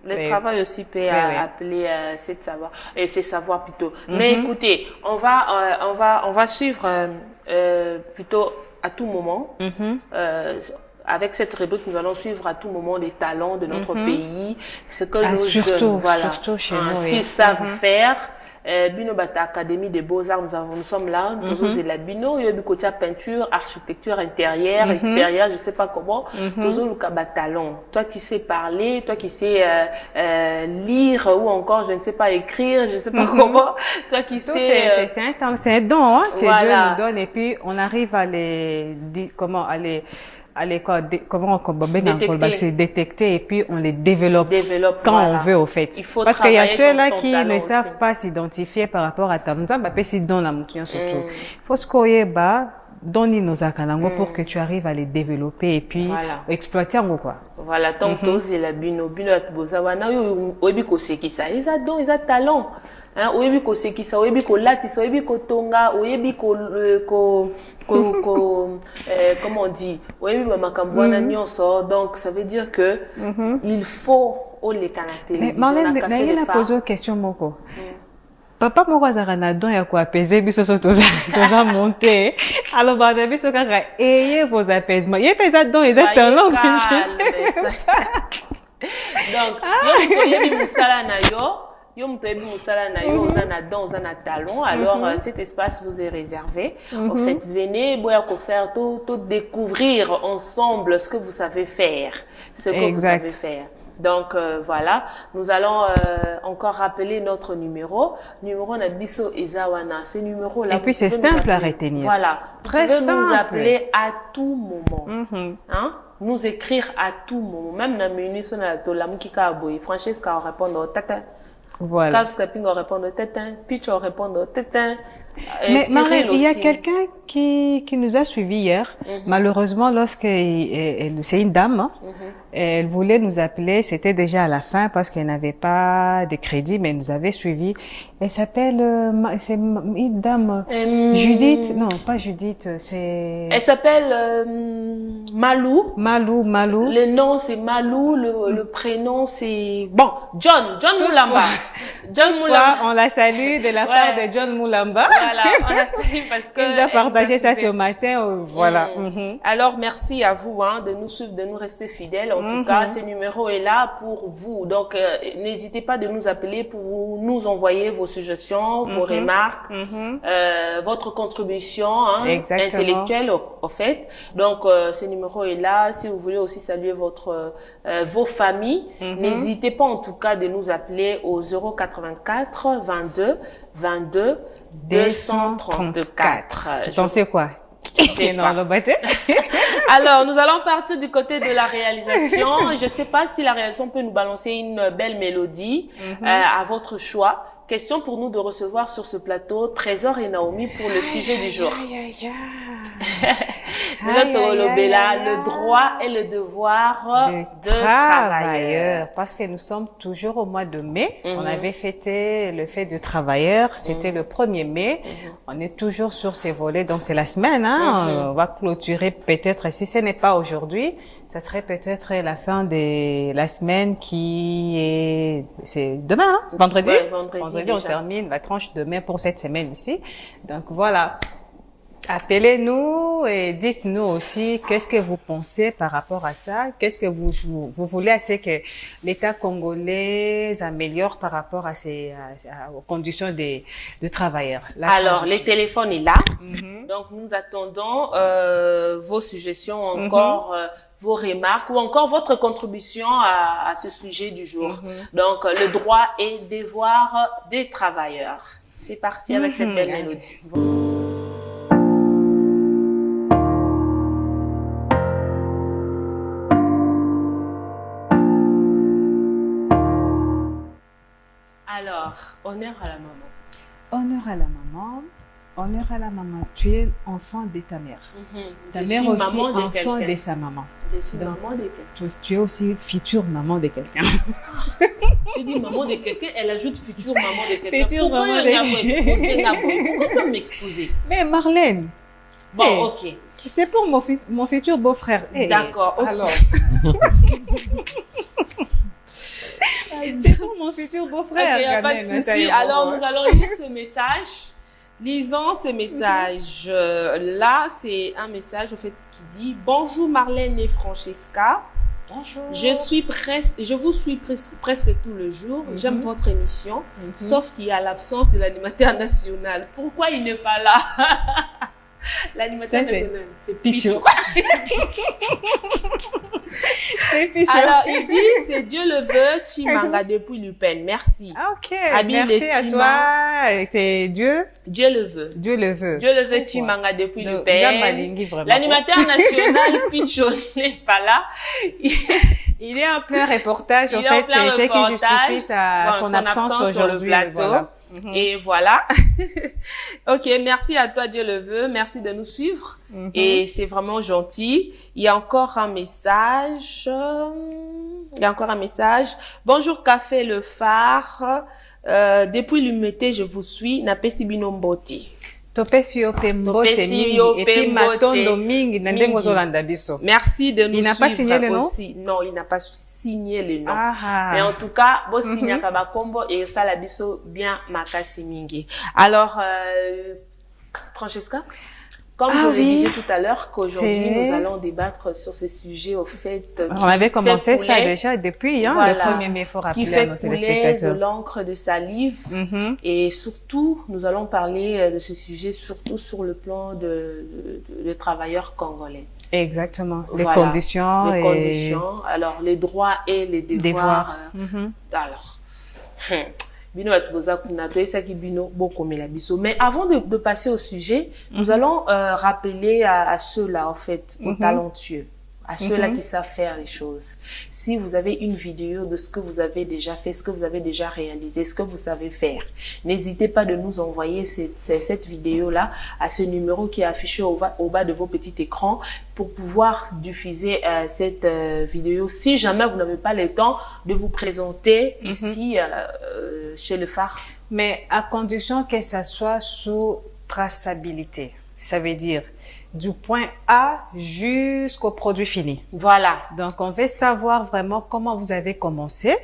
Speaker 1: Le travail aussi peut appeler ces savoirs plutôt. Mais écoutez, on va suivre plutôt à tout moment. Avec cette rubrique, nous allons suivre à tout moment les talents de notre pays, ce que nos jeunes,
Speaker 2: surtout chez nous,
Speaker 1: ce qu'ils savent faire. Bino Bata Académie des Beaux-Arts, nous sommes là, nous c'est la Bino, il y a du côté peinture, architecture intérieure, extérieure, je sais pas comment, nous le talent. Toi qui sais parler, toi qui sais lire ou encore je ne sais pas écrire, je sais pas comment, toi qui sais
Speaker 2: c'est un don hein, que Dieu nous donne et puis on arrive à détecter et puis on les développe quand on veut au fait. Parce qu'il y a ceux-là qui ne savent pas s'identifier par rapport à talent. C'est dans la mouton surtout. Il faut se koyeba donner nos akalango pour que tu arrives à les développer et puis exploiter en quoi.
Speaker 1: Voilà, tant que c'est la bino bozawana oyebi ko sekisa. Ils ont talent. Hein, oyebi ko sekisa, oyebi ko latisa, oyebi ko tonga, oyebi comment on dit, oyebi ba makambo na nyonso. Donc ça veut dire que il faut les canaliser.
Speaker 2: Mais Marlène, il a posé une question moko. Papa moko azarana don ya ko apaiser biso so toza monter. Alors ba biso kaka ayez vos apaisements. Yé pesa don exactement.
Speaker 1: Donc oyebi musala na yo. Alors cet espace vous est réservé. En fait, venez faire tout découvrir ensemble ce que vous savez faire, vous savez faire. Donc voilà, nous allons encore rappeler notre numéro Nabiso Ezawana. Ce numéro là.
Speaker 2: Et puis c'est simple à retenir.
Speaker 1: Voilà,
Speaker 2: très simple.
Speaker 1: Nous appeler à tout moment. Hein? Nous écrire à tout moment. Même dans menu sur la Tolamukika Boy, Francesca répondre au tata.
Speaker 2: Voilà.
Speaker 1: Capscaping on répond au tétin, Pitch on répond au tétin.
Speaker 2: Mais Marlène, il y a quelqu'un qui nous a suivis hier. Malheureusement, c'est une dame, hein, elle voulait nous appeler, c'était déjà à la fin parce qu'elle n'avait pas de crédit, mais elle nous avait suivis. Elle s'appelle, c'est une dame, Judith, non, pas Judith, c'est...
Speaker 1: Elle s'appelle Malou.
Speaker 2: Malou.
Speaker 1: Le nom c'est Malou, le prénom c'est... Bon, John Moulamba.
Speaker 2: John Moulamba. On la salue de la part de John Moulamba.
Speaker 1: Voilà, on a sali parce que...
Speaker 2: Il nous a partagé ça
Speaker 1: super.
Speaker 2: ce matin, voilà.
Speaker 1: Alors, merci à vous de nous suivre, de nous rester fidèles. En tout cas, ce numéro est là pour vous. Donc, n'hésitez pas de nous appeler pour nous envoyer vos suggestions, vos remarques, votre contribution intellectuelle, au fait. Donc, ce numéro est là. Si vous voulez aussi saluer vos familles, n'hésitez pas en tout cas de nous appeler au 084 22 22 234.
Speaker 2: Tu pensais quoi?
Speaker 1: C'est
Speaker 2: non, le bâtiment.
Speaker 1: Alors, nous allons partir du côté de la réalisation. Je ne sais pas si la réalisation peut nous balancer une belle mélodie à votre choix. Question pour nous de recevoir sur ce plateau Trésor et Naomi pour le sujet du jour. Le droit et le devoir de travailleur.
Speaker 2: Parce que nous sommes toujours au mois de mai. On avait fêté le fait de travailleur. C'était le 1er mai. On est toujours sur ces volets. Donc, c'est la semaine. On va clôturer peut-être, si ce n'est pas aujourd'hui, ça serait peut-être la fin de la semaine c'est demain, vendredi.
Speaker 1: Ouais, vendredi
Speaker 2: On termine la tranche de mai pour cette semaine ici. Donc voilà, appelez-nous et dites-nous aussi qu'est-ce que vous pensez par rapport à ça. Qu'est-ce que vous voulez assez que l'État congolais améliore par rapport aux conditions de travailleurs.
Speaker 1: Alors, les téléphones est là. Donc, nous attendons vos suggestions encore. Vos remarques ou encore votre contribution à ce sujet du jour. Donc, le droit et devoir des travailleurs. C'est parti avec cette belle mélodie. Alors, honneur à la maman.
Speaker 2: Honneur à la maman. Honneur à la maman. Tu es enfant de ta mère. Ta mère aussi enfant de sa maman.
Speaker 1: Je suis maman de quelqu'un.
Speaker 2: Tu es aussi future maman de quelqu'un.
Speaker 1: Tu dis maman de quelqu'un, elle ajoute future maman de quelqu'un.
Speaker 2: Future maman de quelqu'un.
Speaker 1: Pourquoi tu vas m'exposer?
Speaker 2: Mais Marlène.
Speaker 1: Bon, ok.
Speaker 2: C'est pour mon futur beau-frère.
Speaker 1: D'accord, ok.
Speaker 2: Alors. C'est pour mon futur beau-frère.
Speaker 1: Il n'y a pas de souci. Alors, nous allons lire ce message. Lisons ce message. Là, c'est un message au fait qui dit « Bonjour Marlène et Francesca.
Speaker 2: Bonjour.
Speaker 1: Je vous suis presque tout le jour. J'aime votre émission, sauf qu'il y a l'absence de l'animateur national. Pourquoi il n'est pas là? L'animateur national, c'est Pichou.
Speaker 2: C'est Pichou.
Speaker 1: Alors, il dit, c'est Dieu le veut, Chimanga depuis Lupin. Merci.
Speaker 2: Ok, merci à toi. C'est Dieu?
Speaker 1: Dieu le veut.
Speaker 2: Dieu le veut.
Speaker 1: Dieu le veut, Chimanga depuis Lupin. L'animateur national, Pichou, n'est pas là.
Speaker 2: Il est en plein reportage, en fait. C'est ce qui justifie son absence aujourd'hui.
Speaker 1: Voilà. Et voilà. Ok, merci à toi, Dieu le veut. Merci de nous suivre. Et c'est vraiment gentil. Il y a encore un message. Bonjour, Café le Phare. Depuis l'humidité, je vous suis. Napesi bino mboti.
Speaker 2: Topesi yo pe mbote mingi. Et puis matondo mingi. Nandengo zolanda biso.
Speaker 1: Merci de nous suivre.
Speaker 2: Il n'a pas signé le nom?
Speaker 1: Non, il n'a pas signé le nom.
Speaker 2: Ah.
Speaker 1: Mais en tout cas, bo signa kabakombo et ça la biso bien makasi mingi. Alors, Francesca, comme je le disais tout à l'heure, qu'aujourd'hui nous allons débattre sur ce sujet au fait.
Speaker 2: On avait commencé ça déjà depuis, le 1er mai, il faut rappeler à nos téléspectateurs.
Speaker 1: Qui fait couler de l'encre de salive. Et surtout, nous allons parler de ce sujet surtout sur le plan de travailleurs congolais.
Speaker 2: Exactement. Les conditions.
Speaker 1: Les conditions. Alors, les droits et les devoirs. Alors. Mais avant de passer au sujet, nous allons rappeler à ceux-là, en fait, aux talentueux, à ceux-là qui savent faire les choses. Si vous avez une vidéo de ce que vous avez déjà fait, ce que vous avez déjà réalisé, ce que vous savez faire, n'hésitez pas de nous envoyer cette vidéo-là à ce numéro qui est affiché au bas de vos petits écrans pour pouvoir diffuser cette vidéo. Si jamais vous n'avez pas le temps de vous présenter ici chez le Phare.
Speaker 2: Mais à condition que ça soit sous traçabilité. Ça veut dire, du point A jusqu'au produit fini.
Speaker 1: Voilà.
Speaker 2: Donc, on veut savoir vraiment comment vous avez commencé,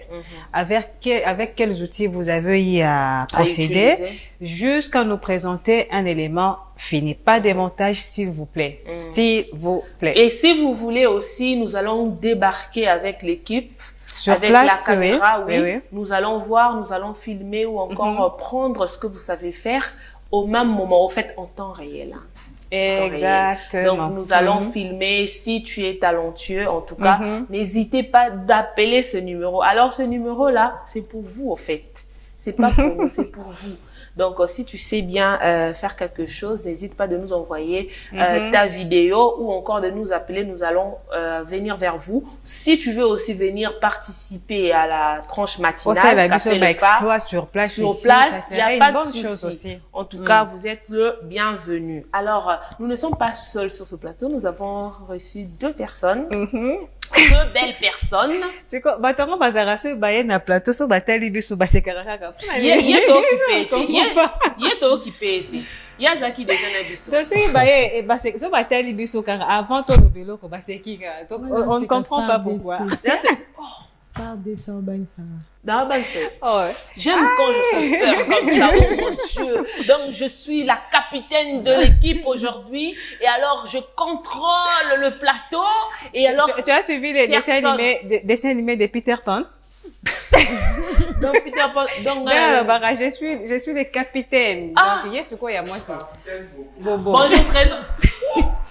Speaker 2: avec quels outils vous avez eu à procéder, jusqu'à nous présenter un élément fini. Pas des montages, s'il vous plaît. S'il vous plaît.
Speaker 1: Et si vous voulez aussi, nous allons débarquer avec l'équipe.
Speaker 2: Sur
Speaker 1: avec
Speaker 2: place,
Speaker 1: la caméra,
Speaker 2: oui.
Speaker 1: Nous allons voir, nous allons filmer ou encore prendre ce que vous savez faire au même moment, au fait, en temps réel.
Speaker 2: Exactement.
Speaker 1: Donc, nous allons filmer. Si tu es talentueux, en tout cas, n'hésitez pas d'appeler ce numéro. Alors, ce numéro-là, c'est pour vous, au fait. C'est pas pour nous, c'est pour vous. Donc, si tu sais bien faire quelque chose, n'hésite pas de nous envoyer ta vidéo ou encore de nous appeler. Nous allons venir vers vous. Si tu veux aussi venir participer à la tranche matinale,
Speaker 2: Café Le Phare, sur place,
Speaker 1: il n'y a pas de chose aussi. En tout cas, vous êtes le bienvenu. Alors, nous ne sommes pas seuls sur ce plateau. Nous avons reçu 2 personnes. 2 belles personnes.
Speaker 2: C'est quoi? Batango bazarasu baye na plateau so batali biso basekaraka.
Speaker 1: Yeto occupé. Yazaki déjà na biso.
Speaker 2: Donc c'est baye basek so batali biso car avant to lobelo ko baseki ka. Donc on ne comprend pas pourquoi.
Speaker 1: Là c'est
Speaker 4: Par décembre, ça
Speaker 1: va.
Speaker 2: Oh,
Speaker 1: j'aime quand je fais peur comme ça, oh mon Dieu. Donc, je suis la capitaine de l'équipe aujourd'hui. Et alors, je contrôle le plateau. Et alors,
Speaker 2: tu as suivi les dessins animés de Peter Pan?
Speaker 1: Donc, Peter Pan, donc,
Speaker 2: je suis le capitaine. Donc, il y a ce quoi, il y a moi, c'est.
Speaker 1: Bonjour, Trésor.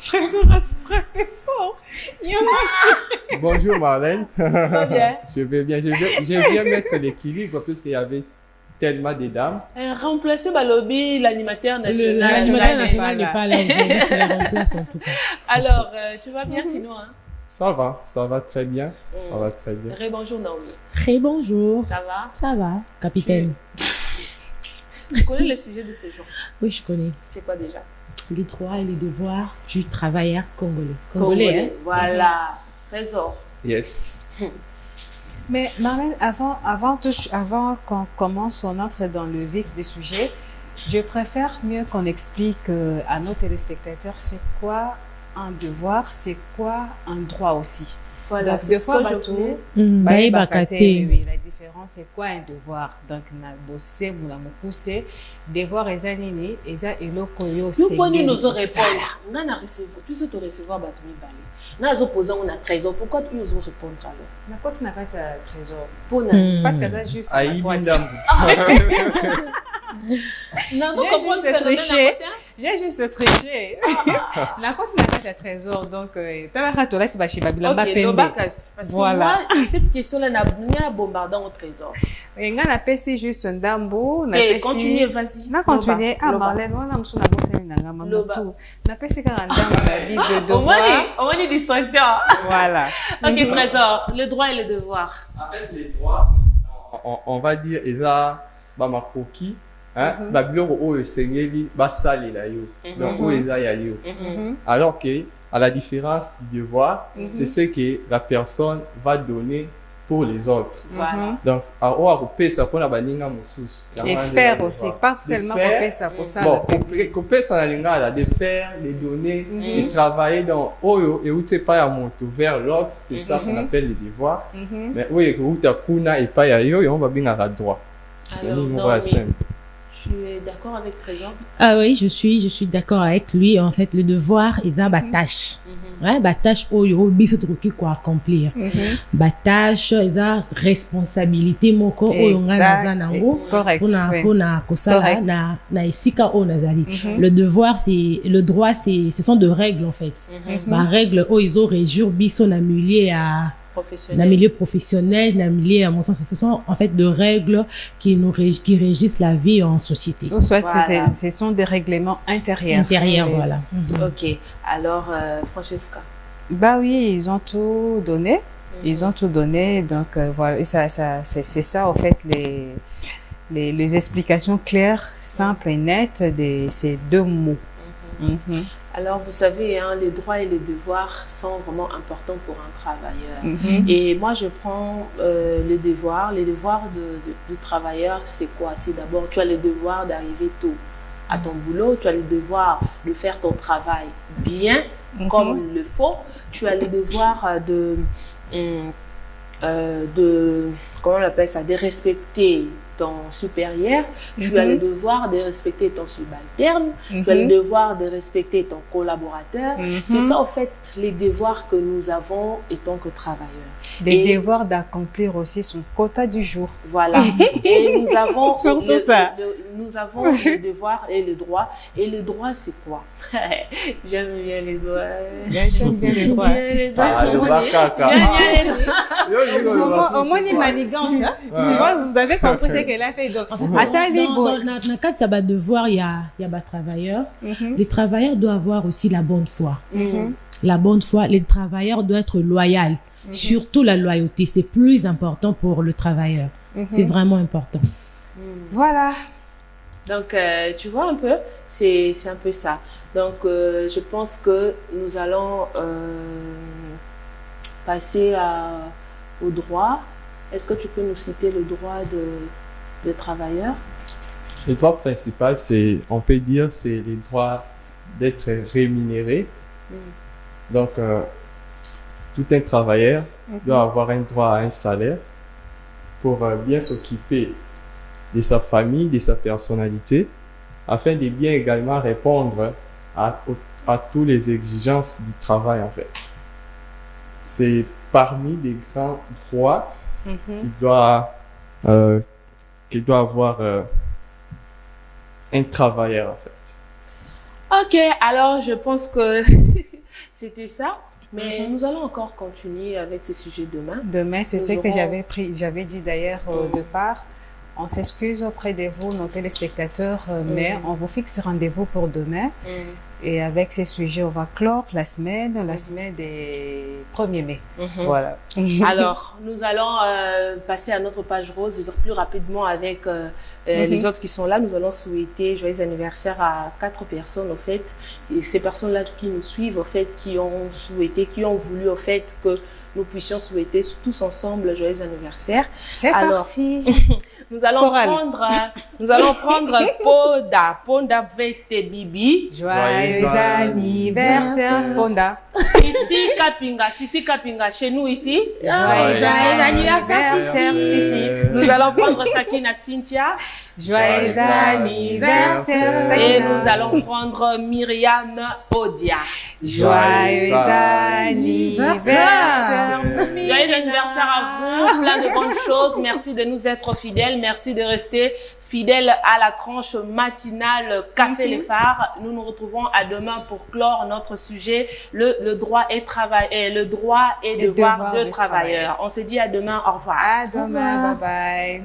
Speaker 2: Trésor a frappé fort.
Speaker 5: Bonjour Marlène.
Speaker 1: Tu vas bien?
Speaker 5: Je vais bien. Je viens mettre l'équilibre puisqu'il y avait tellement de dames.
Speaker 1: Remplacer Balobi, l'animateur national.
Speaker 4: L'animateur national n'est pas là. Je le remplace en tout cas.
Speaker 1: Alors, tu vas bien sinon, hein?
Speaker 5: Ça va très bien. Ça va très bien.
Speaker 1: Bonjour Naomi.
Speaker 4: Bonjour.
Speaker 1: Ça va?
Speaker 4: Ça va, capitaine.
Speaker 1: Tu connais le sujet de ce jour?
Speaker 4: Oui, je connais.
Speaker 1: C'est quoi déjà?
Speaker 4: Les droits et les devoirs du travailleur congolais.
Speaker 1: Congolais, hein? Voilà. Trésor.
Speaker 5: Yes.
Speaker 2: Mais Marlène, avant qu'on commence, on entre dans le vif du sujet, je préfère mieux qu'on explique à nos téléspectateurs c'est quoi un devoir, c'est quoi un droit aussi.
Speaker 1: Voilà,
Speaker 2: c'est ce que je
Speaker 4: voulais.
Speaker 2: Oui, la différence, c'est quoi un devoir? Donc, na bossé, moula mokuse, devoir eza nini, eza eloko yo
Speaker 1: nous prenons nos répondre. On a recevoir, tu sais te recevoir batumi balé. Na zo poser on a trésor. Pourquoi tu oses répondre alors?
Speaker 2: Na quoi tu n'as pas de trésor?
Speaker 1: Pour
Speaker 2: parce que ça juste à droite. J'ai juste triché. Na quoi tu n'as pas de trésor, donc t'as tu vas chez Babilamba Pembe.
Speaker 1: Parce que moi, cette question-là n'a pas bombardé au trésor.
Speaker 2: Et on a passé juste un dambo.
Speaker 1: Continue, vas-y.
Speaker 2: On a continué. Marlène, on a mis la bosse et on a passé un dambo la vie de devoir.
Speaker 1: On va dire distraction.
Speaker 2: Voilà.
Speaker 1: Ok, trésor. Le droit et le devoir.
Speaker 5: En fait, les droits, on va dire, Eza, Bamakoki, hein, Babiloko, o Sengeli, Basali, la yo. Donc, o Eza, ya yo. Alors que, à la différence du devoir, c'est ce que la personne va donner pour les autres.
Speaker 1: Voilà.
Speaker 5: Donc, on va couper ça pour la baninga moussous.
Speaker 2: Et faire aussi, pas seulement couper ça pour ça.
Speaker 5: Bon, couper ça la linga là, de faire, de donner, de travailler dans Oyo et où tu pas à monter vers l'autre, c'est ça qu'on appelle les devoirs. Mais oui, où tu as kuna et pas à yo et on va bien à droit.
Speaker 1: Alors, tu es d'accord avec Trésor?
Speaker 4: Ah oui, je suis d'accord avec lui. En fait, le devoir, ils ont une tâche. Ouais, tâche, oyo, biso truki quoi accomplir. Tâche, ils ont responsabilité, moko, oyo, ngana nango.
Speaker 2: Correct.
Speaker 4: Pona, kosala, na isika o nazali. Le devoir, le droit, ce sont de règles, en fait. Règles, ils ont régir biso na milieu professionnel, dans le milieu, à mon sens, ce sont en fait de règles qui régissent la vie en société.
Speaker 2: Soit ce sont des règlements intérieurs.
Speaker 4: Voilà.
Speaker 1: Ok. Alors, Francesca?
Speaker 2: Bah oui, ils ont tout donné. Ils ont tout donné. Donc, voilà. Et c'est ça, en fait, les explications claires, simples et nettes de ces 2 mots.
Speaker 1: Alors, vous savez, hein, les droits et les devoirs sont vraiment importants pour un travailleur. Et moi, je prends les devoirs. Les devoirs du travailleur, c'est quoi? C'est d'abord, tu as le devoir d'arriver tôt à ton boulot, tu as le devoir de faire ton travail bien, comme il le faut. Tu as le devoir comment on appelle ça, de respecter ton supérieur, tu as le devoir de respecter ton subalterne, tu as le devoir de respecter ton collaborateur. C'est ça, en fait, les devoirs que nous avons étant que travailleurs.
Speaker 2: Les devoirs d'accomplir aussi son quota du jour.
Speaker 1: Voilà. Et nous avons
Speaker 2: surtout ça.
Speaker 1: Nous avons le devoir et le droit. Et le droit, c'est quoi? J'aime bien les droits.
Speaker 2: J'aime bien les droits.
Speaker 5: Ah, le bakaka.
Speaker 2: Au moins, il manigance. Vous avez compris ce qu'elle a fait. Donc, à ça,
Speaker 4: dans le cas de ça, devoir, il y a travailleurs. Les travailleurs doivent avoir aussi la bonne foi. La bonne foi, les travailleurs doivent être loyaux. Surtout la loyauté, c'est plus important pour le travailleur. C'est vraiment important.
Speaker 2: Voilà.
Speaker 1: Donc, tu vois un peu, c'est un peu ça. Donc, je pense que nous allons passer au droit. Est-ce que tu peux nous citer le droit de travailleur?
Speaker 5: Le droit principal, on peut dire, c'est le droit d'être rémunéré. Donc, tout un travailleur doit avoir un droit à un salaire pour bien s'occuper de sa famille, de sa personnalité, afin de bien également répondre à toutes les exigences du travail, en fait. C'est parmi les grands droits qu'il doit avoir un travailleur, en fait.
Speaker 1: Ok, alors je pense que c'était ça. Mais nous allons encore continuer avec ce sujet demain.
Speaker 2: Demain, c'est ce que j'avais dit d'ailleurs au départ. On s'excuse auprès de vous, nos téléspectateurs, mais on vous fixe rendez-vous pour demain. Et avec ces sujets, on va clore la semaine des 1er mai. Voilà.
Speaker 1: Alors, nous allons passer à notre page rose plus rapidement avec les autres qui sont là. Nous allons souhaiter joyeux anniversaire à 4 personnes, au fait. Et ces personnes-là qui nous suivent, au fait, qui ont voulu, au fait, que nous puissions souhaiter tous ensemble joyeux anniversaire.
Speaker 2: C'est parti.
Speaker 1: Nous allons prendre Ponda Vete Bibi.
Speaker 2: Joyeux anniversaire, Ponda.
Speaker 1: Sissi Kapinga, chez nous ici.
Speaker 2: Joyeux anniversaire, Sissi.
Speaker 1: Nous allons prendre Sakina Cynthia.
Speaker 2: Joyeux anniversaire, Sakina.
Speaker 1: Et nous allons prendre Myriam Odia.
Speaker 2: Joyeux anniversaire.
Speaker 1: Joyeux anniversaire à vous, plein de bonnes choses. Merci de nous être fidèles. Merci de rester fidèles à la tranche matinale Café les Phares. Nous nous retrouvons à demain pour clore notre sujet, le droit et devoir de travailleurs. On se dit à demain. Au revoir.
Speaker 2: À demain. Bye bye.